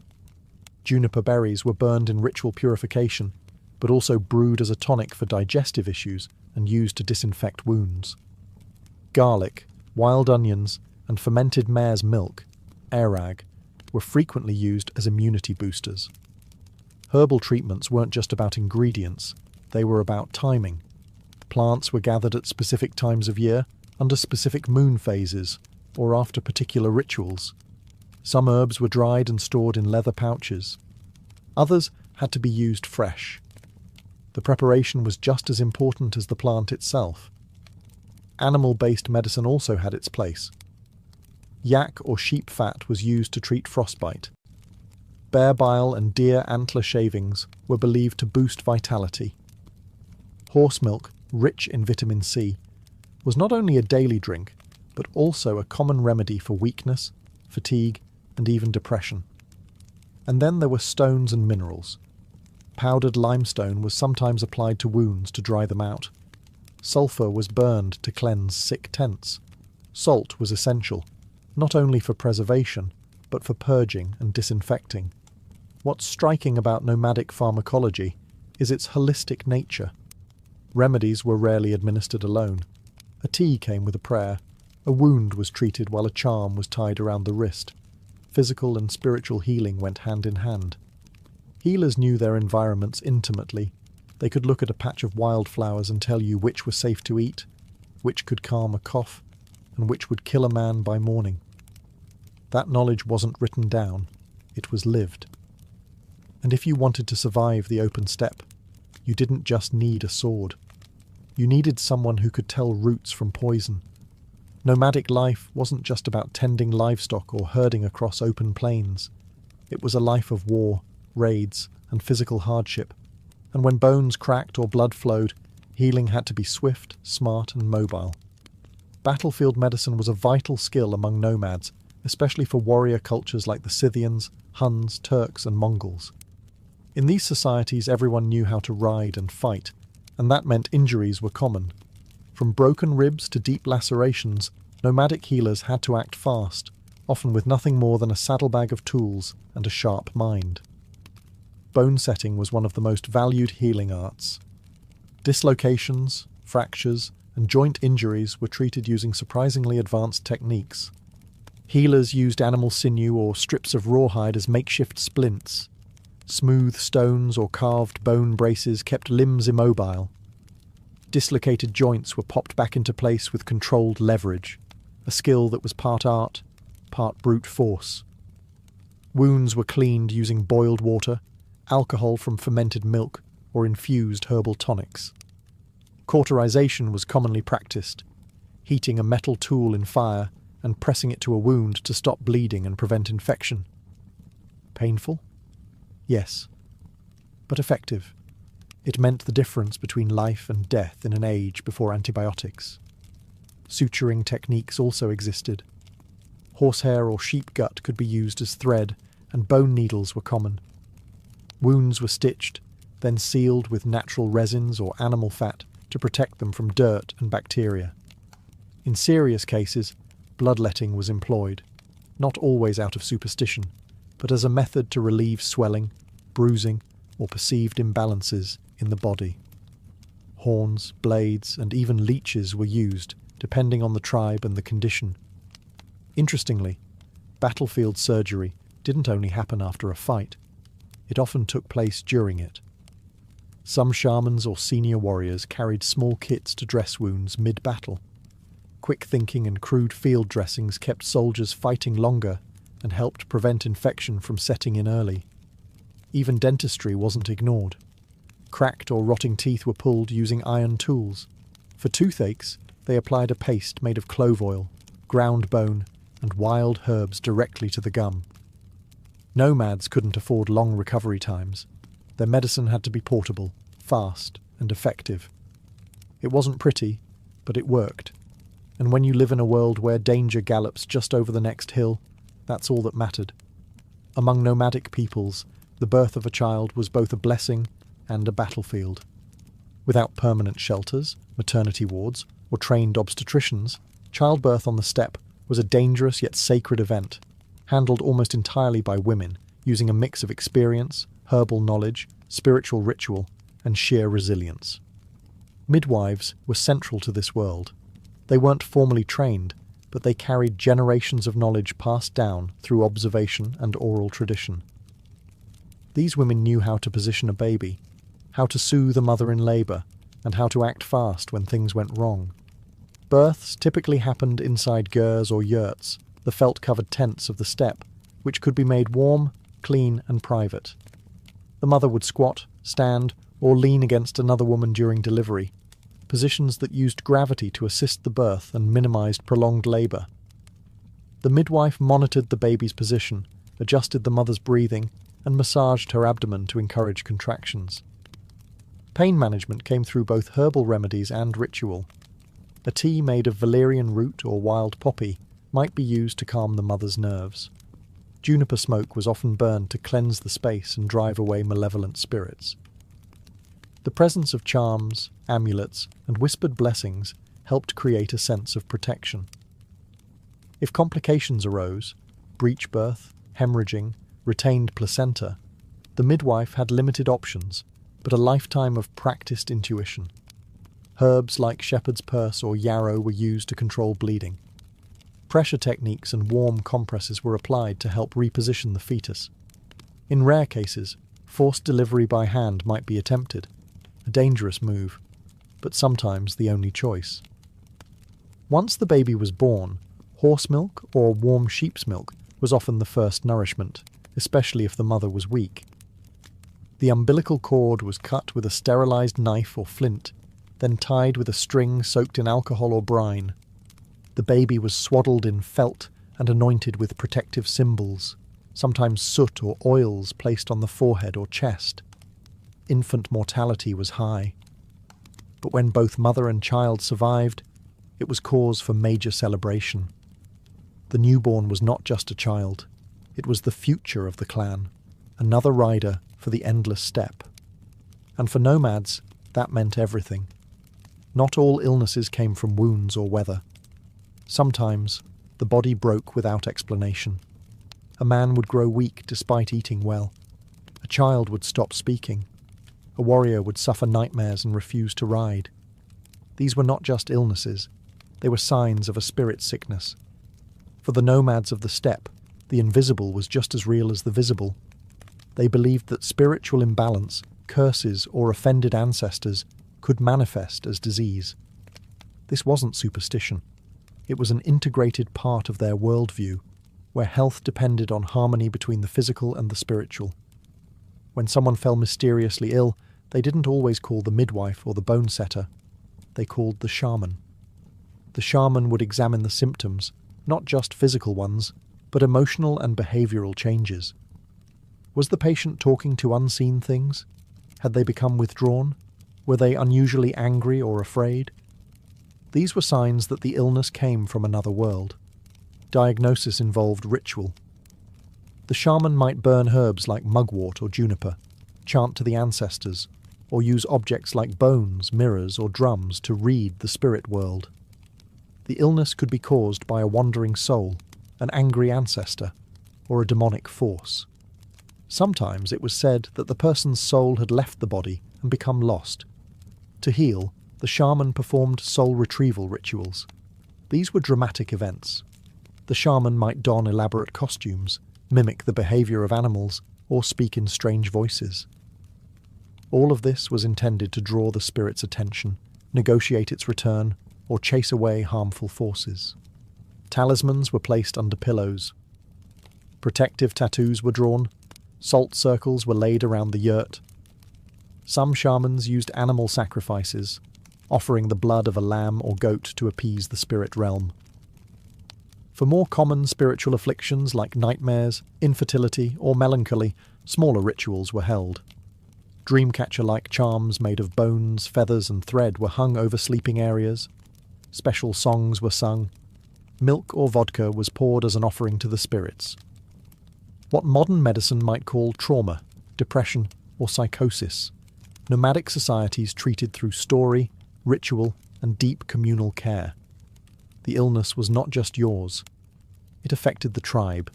Juniper berries were burned in ritual purification, but also brewed as a tonic for digestive issues and used to disinfect wounds. Garlic, wild onions, and fermented mare's milk, airag, were frequently used as immunity boosters. Herbal treatments weren't just about ingredients, they were about timing. Plants were gathered at specific times of year, under specific moon phases, or after particular rituals. Some herbs were dried and stored in leather pouches. Others had to be used fresh. The preparation was just as important as the plant itself. Animal-based medicine also had its place. Yak or sheep fat was used to treat frostbite. Bear bile and deer antler shavings were believed to boost vitality. Horse milk, rich in vitamin C, was not only a daily drink, but also a common remedy for weakness, fatigue, and even depression. And then there were stones and minerals. Powdered limestone was sometimes applied to wounds to dry them out. Sulphur was burned to cleanse sick tents. Salt was essential, not only for preservation, but for purging and disinfecting. What's striking about nomadic pharmacology is its holistic nature. Remedies were rarely administered alone. A tea came with a prayer. A wound was treated while a charm was tied around the wrist. Physical and spiritual healing went hand in hand. Healers knew their environments intimately. They could look at a patch of wildflowers and tell you which were safe to eat, which could calm a cough, and which would kill a man by morning. That knowledge wasn't written down, it was lived. And if you wanted to survive the open steppe, you didn't just need a sword. You needed someone who could tell roots from poison. Nomadic life wasn't just about tending livestock or herding across open plains. It was a life of war, raids, and physical hardship. And when bones cracked or blood flowed, healing had to be swift, smart, and mobile. Battlefield medicine was a vital skill among nomads, especially for warrior cultures like the Scythians, Huns, Turks, and Mongols. In these societies, everyone knew how to ride and fight, and that meant injuries were common. From broken ribs to deep lacerations, nomadic healers had to act fast, often with nothing more than a saddlebag of tools and a sharp mind. Bone setting was one of the most valued healing arts. Dislocations, fractures, and joint injuries were treated using surprisingly advanced techniques. Healers used animal sinew or strips of rawhide as makeshift splints. Smooth stones or carved bone braces kept limbs immobile. Dislocated joints were popped back into place with controlled leverage, a skill that was part art, part brute force. Wounds were cleaned using boiled water, alcohol from fermented milk, or infused herbal tonics. Cauterization was commonly practiced, heating a metal tool in fire and pressing it to a wound to stop bleeding and prevent infection. Painful? Yes, but effective. It meant the difference between life and death in an age before antibiotics. Suturing techniques also existed. Horsehair or sheep gut could be used as thread, and bone needles were common. Wounds were stitched, then sealed with natural resins or animal fat to protect them from dirt and bacteria. In serious cases, bloodletting was employed, not always out of superstition, but as a method to relieve swelling, bruising, or perceived imbalances in the body. Horns, blades, and even leeches were used, depending on the tribe and the condition. Interestingly, battlefield surgery didn't only happen after a fight. It often took place during it. Some shamans or senior warriors carried small kits to dress wounds mid-battle. Quick thinking and crude field dressings kept soldiers fighting longer and helped prevent infection from setting in early. Even dentistry wasn't ignored. Cracked or rotting teeth were pulled using iron tools. For toothaches, they applied a paste made of clove oil, ground bone, and wild herbs directly to the gum. Nomads couldn't afford long recovery times. Their medicine had to be portable, fast, and effective. It wasn't pretty, but it worked. And when you live in a world where danger gallops just over the next hill, that's all that mattered. Among nomadic peoples, the birth of a child was both a blessing and a battlefield. Without permanent shelters, maternity wards, or trained obstetricians, childbirth on the steppe was a dangerous yet sacred event, handled almost entirely by women, using a mix of experience, herbal knowledge, spiritual ritual, and sheer resilience. Midwives were central to this world. They weren't formally trained, but they carried generations of knowledge passed down through observation and oral tradition. These women knew how to position a baby, how to soothe a mother in labour, and how to act fast when things went wrong. Births typically happened inside gers or yurts, the felt-covered tents of the steppe, which could be made warm, clean, and private. The mother would squat, stand, or lean against another woman during delivery, positions that used gravity to assist the birth and minimised prolonged labour. The midwife monitored the baby's position, adjusted the mother's breathing, and massaged her abdomen to encourage contractions. Pain management came through both herbal remedies and ritual. A tea made of valerian root or wild poppy might be used to calm the mother's nerves. Juniper smoke was often burned to cleanse the space and drive away malevolent spirits. The presence of charms, amulets, and whispered blessings helped create a sense of protection. If complications arose, breech birth, hemorrhaging, retained placenta, the midwife had limited options, but a lifetime of practiced intuition. Herbs like shepherd's purse or yarrow were used to control bleeding. Pressure techniques and warm compresses were applied to help reposition the fetus. In rare cases, forced delivery by hand might be attempted, a dangerous move, but sometimes the only choice. Once the baby was born, horse milk or warm sheep's milk was often the first nourishment, especially if the mother was weak. The umbilical cord was cut with a sterilized knife or flint, then tied with a string soaked in alcohol or brine. The baby was swaddled in felt and anointed with protective symbols, sometimes soot or oils placed on the forehead or chest. Infant mortality was high. But when both mother and child survived, it was cause for major celebration. The newborn was not just a child, it was the future of the clan, another rider for the endless steppe. And for nomads, that meant everything. Not all illnesses came from wounds or weather. Sometimes, the body broke without explanation. A man would grow weak despite eating well. A child would stop speaking. A warrior would suffer nightmares and refuse to ride. These were not just illnesses, they were signs of a spirit sickness. For the nomads of the steppe, the invisible was just as real as the visible. They believed that spiritual imbalance, curses, or offended ancestors could manifest as disease. This wasn't superstition. It was an integrated part of their worldview, where health depended on harmony between the physical and the spiritual. When someone fell mysteriously ill, they didn't always call the midwife or the bone setter. They called the shaman. The shaman would examine the symptoms, not just physical ones, but emotional and behavioral changes. Was the patient talking to unseen things? Had they become withdrawn? Were they unusually angry or afraid? These were signs that the illness came from another world. Diagnosis involved ritual. The shaman might burn herbs like mugwort or juniper, chant to the ancestors, or use objects like bones, mirrors, or drums to read the spirit world. The illness could be caused by a wandering soul, an angry ancestor, or a demonic force. Sometimes it was said that the person's soul had left the body and become lost. To heal, the shaman performed soul retrieval rituals. These were dramatic events. The shaman might don elaborate costumes, mimic the behaviour of animals, or speak in strange voices. All of this was intended to draw the spirit's attention, negotiate its return, or chase away harmful forces. Talismans were placed under pillows. Protective tattoos were drawn. Salt circles were laid around the yurt. Some shamans used animal sacrifices, offering the blood of a lamb or goat to appease the spirit realm. For more common spiritual afflictions like nightmares, infertility, or melancholy, smaller rituals were held. Dreamcatcher-like charms made of bones, feathers, and thread were hung over sleeping areas. Special songs were sung. Milk or vodka was poured as an offering to the spirits. What modern medicine might call trauma, depression, or psychosis, nomadic societies treated through story, ritual, and deep communal care. The illness was not just yours. It affected the tribe.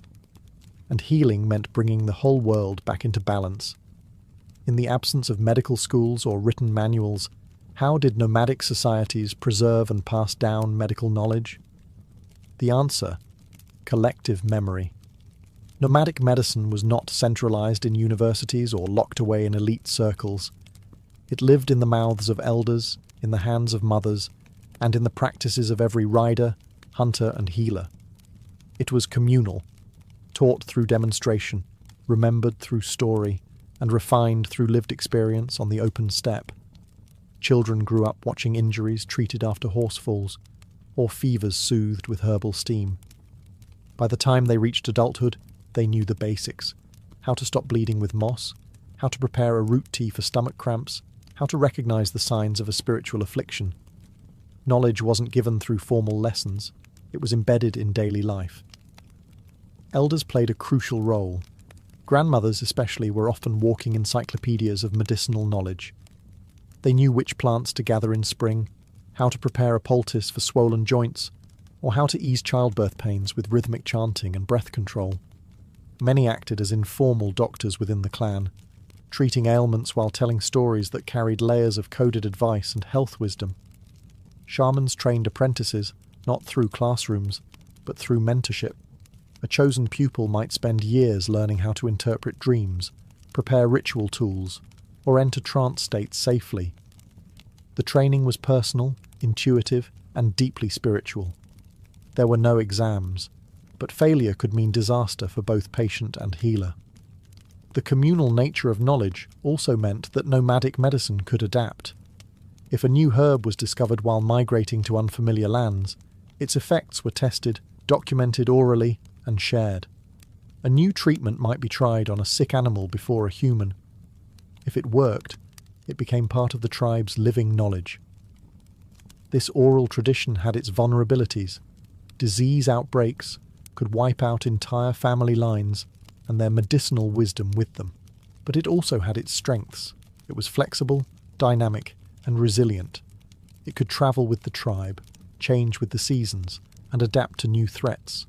And healing meant bringing the whole world back into balance. In the absence of medical schools or written manuals, how did nomadic societies preserve and pass down medical knowledge? The answer: collective memory. Nomadic medicine was not centralized in universities or locked away in elite circles. It lived in the mouths of elders, in the hands of mothers, and in the practices of every rider, hunter, and healer. It was communal, taught through demonstration, remembered through story, and refined through lived experience on the open steppe. Children grew up watching injuries treated after horse falls, or fevers soothed with herbal steam. By the time they reached adulthood, they knew the basics: how to stop bleeding with moss, how to prepare a root tea for stomach cramps, how to recognize the signs of a spiritual affliction. Knowledge wasn't given through formal lessons, it was embedded in daily life. Elders played a crucial role. Grandmothers especially were often walking encyclopedias of medicinal knowledge. They knew which plants to gather in spring, how to prepare a poultice for swollen joints, or how to ease childbirth pains with rhythmic chanting and breath control. Many acted as informal doctors within the clan, treating ailments while telling stories that carried layers of coded advice and health wisdom. Shamans trained apprentices, not through classrooms, but through mentorship. A chosen pupil might spend years learning how to interpret dreams, prepare ritual tools, or enter trance states safely. The training was personal, intuitive, and deeply spiritual. There were no exams, but failure could mean disaster for both patient and healer. The communal nature of knowledge also meant that nomadic medicine could adapt. If a new herb was discovered while migrating to unfamiliar lands, its effects were tested, documented orally, and shared. A new treatment might be tried on a sick animal before a human. If it worked, it became part of the tribe's living knowledge. This oral tradition had its vulnerabilities. Disease outbreaks could wipe out entire family lines and their medicinal wisdom with them. But it also had its strengths. It was flexible, dynamic, and resilient. It could travel with the tribe, change with the seasons, and adapt to new threats.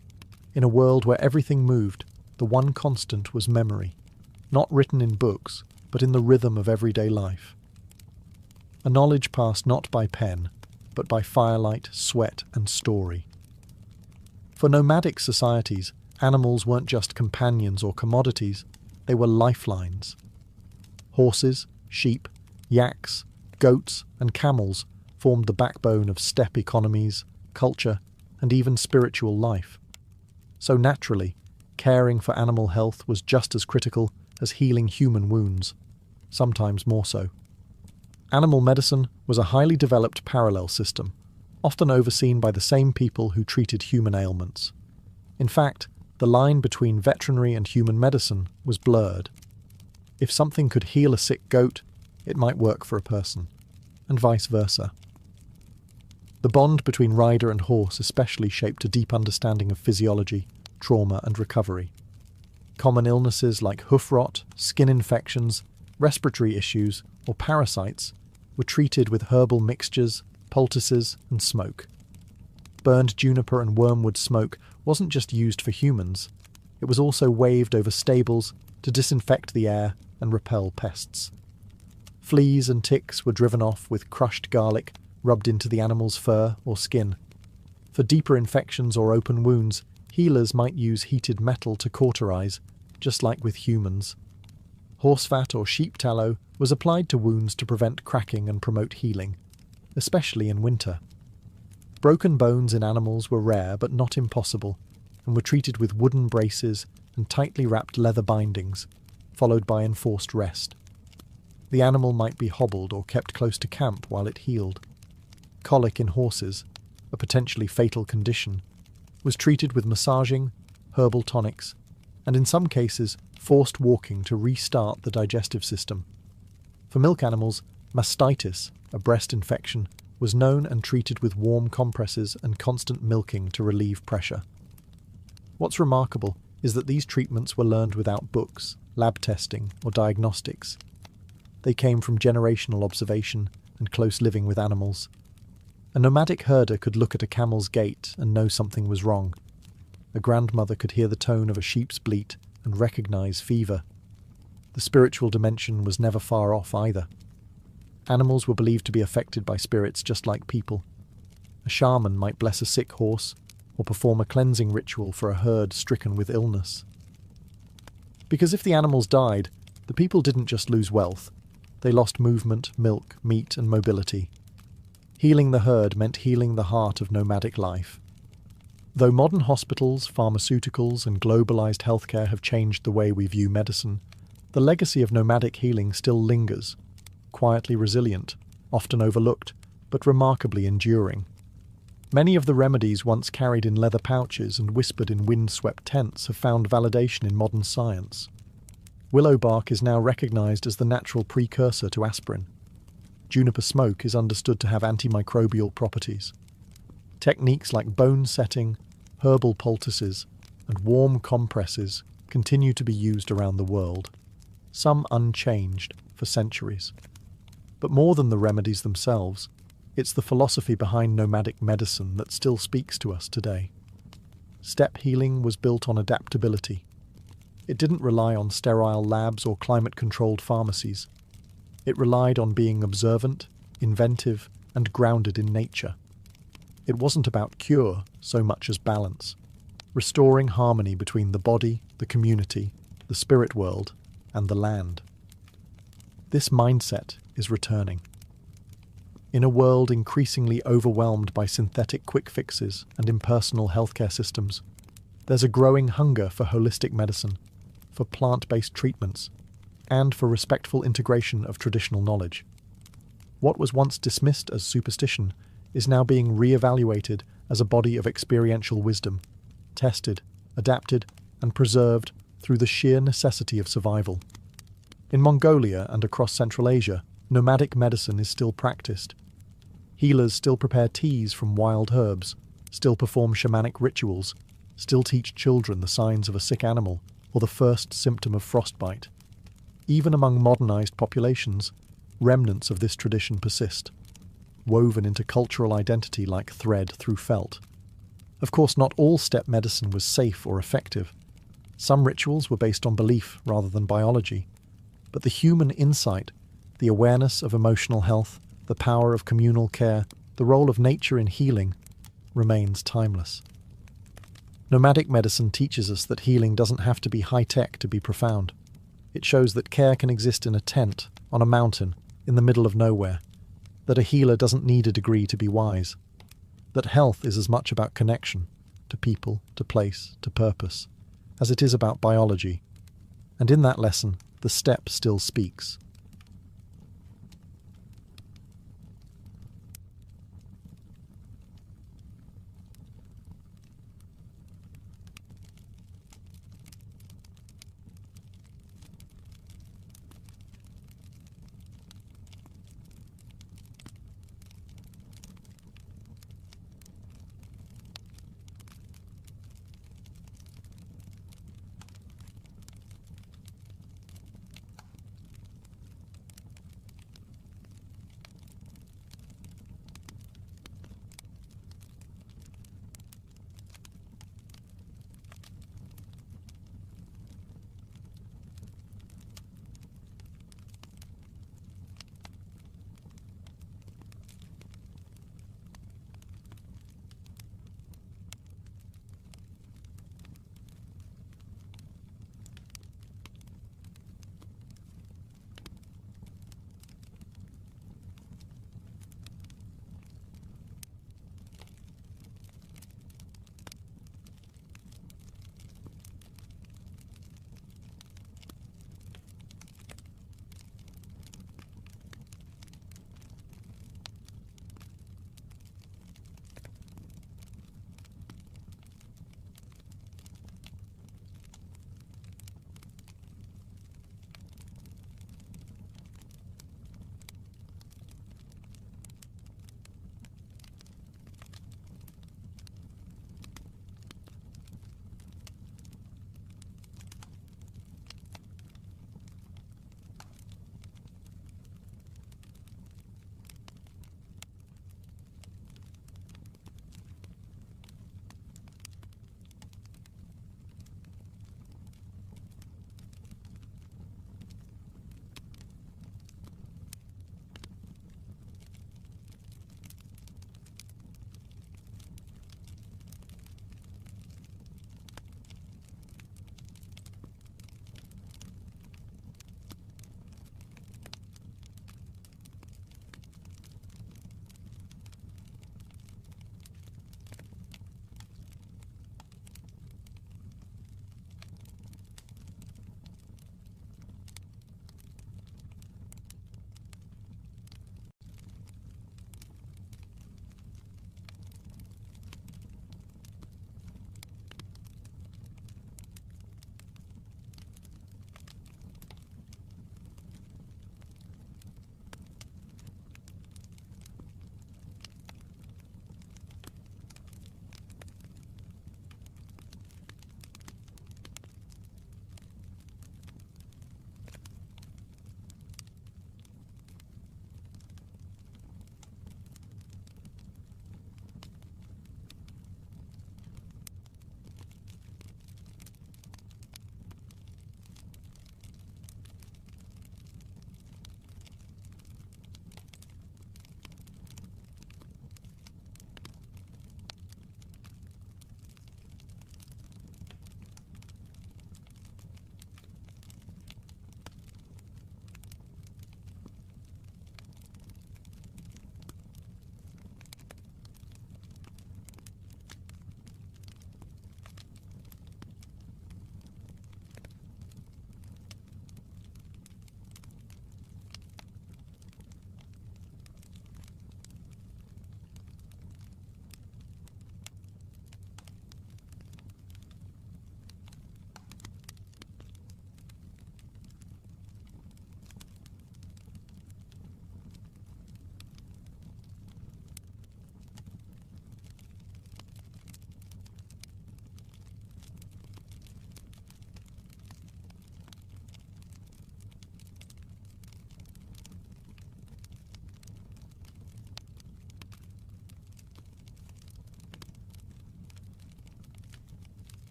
In a world where everything moved, the one constant was memory, not written in books, but in the rhythm of everyday life. A knowledge passed not by pen, but by firelight, sweat, and story. For nomadic societies, animals weren't just companions or commodities, they were lifelines. Horses, sheep, yaks, goats, and camels formed the backbone of steppe economies, culture, and even spiritual life. So naturally, caring for animal health was just as critical as healing human wounds, sometimes more so. Animal medicine was a highly developed parallel system, often overseen by the same people who treated human ailments. In fact, the line between veterinary and human medicine was blurred. If something could heal a sick goat, it might work for a person, and vice versa. The bond between rider and horse especially shaped a deep understanding of physiology, trauma, and recovery. Common illnesses like hoof rot, skin infections, respiratory issues, or parasites were treated with herbal mixtures, poultices, and smoke. Burned juniper and wormwood smoke wasn't just used for humans, it was also waved over stables to disinfect the air and repel pests. Fleas and ticks were driven off with crushed garlic rubbed into the animal's fur or skin. For deeper infections or open wounds, healers might use heated metal to cauterize, just like with humans. Horse fat or sheep tallow was applied to wounds to prevent cracking and promote healing, especially in winter. Broken bones in animals were rare but not impossible, and were treated with wooden braces and tightly wrapped leather bindings, followed by enforced rest. The animal might be hobbled or kept close to camp while it healed. Colic in horses, a potentially fatal condition, was treated with massaging, herbal tonics, and in some cases forced walking to restart the digestive system. For milk animals, mastitis, a breast infection, was known and treated with warm compresses and constant milking to relieve pressure. What's remarkable is that these treatments were learned without books, lab testing, or diagnostics. They came from generational observation and close living with animals. A nomadic herder could look at a camel's gait and know something was wrong. A grandmother could hear the tone of a sheep's bleat and recognize fever. The spiritual dimension was never far off either. Animals were believed to be affected by spirits just like people. A shaman might bless a sick horse or perform a cleansing ritual for a herd stricken with illness. Because if the animals died, the people didn't just lose wealth. They lost movement, milk, meat, and mobility. Healing the herd meant healing the heart of nomadic life. Though modern hospitals, pharmaceuticals, and globalized healthcare have changed the way we view medicine, the legacy of nomadic healing still lingers, quietly resilient, often overlooked, but remarkably enduring. Many of the remedies once carried in leather pouches and whispered in wind-swept tents have found validation in modern science. Willow bark is now recognized as the natural precursor to aspirin. Juniper smoke is understood to have antimicrobial properties. Techniques like bone setting, herbal poultices, and warm compresses continue to be used around the world, some unchanged for centuries. But more than the remedies themselves, it's the philosophy behind nomadic medicine that still speaks to us today. Steppe healing was built on adaptability. It didn't rely on sterile labs or climate-controlled pharmacies. It relied on being observant, inventive, and grounded in nature. It wasn't about cure so much as balance, restoring harmony between the body, the community, the spirit world, and the land. This mindset is returning. In a world increasingly overwhelmed by synthetic quick fixes and impersonal healthcare systems, there's a growing hunger for holistic medicine, for plant-based treatments, and for respectful integration of traditional knowledge. What was once dismissed as superstition is now being re-evaluated as a body of experiential wisdom, tested, adapted, and preserved through the sheer necessity of survival. In Mongolia and across Central Asia, nomadic medicine is still practiced. Healers still prepare teas from wild herbs, still perform shamanic rituals, still teach children the signs of a sick animal or the first symptom of frostbite. Even among modernized populations, remnants of this tradition persist, woven into cultural identity like thread through felt. Of course, not all steppe medicine was safe or effective. Some rituals were based on belief rather than biology. But the human insight, the awareness of emotional health, the power of communal care, the role of nature in healing, remains timeless. Nomadic medicine teaches us that healing doesn't have to be high-tech to be profound. It shows that care can exist in a tent, on a mountain, in the middle of nowhere, that a healer doesn't need a degree to be wise, that health is as much about connection, to people, to place, to purpose, as it is about biology. And in that lesson, the steppe still speaks.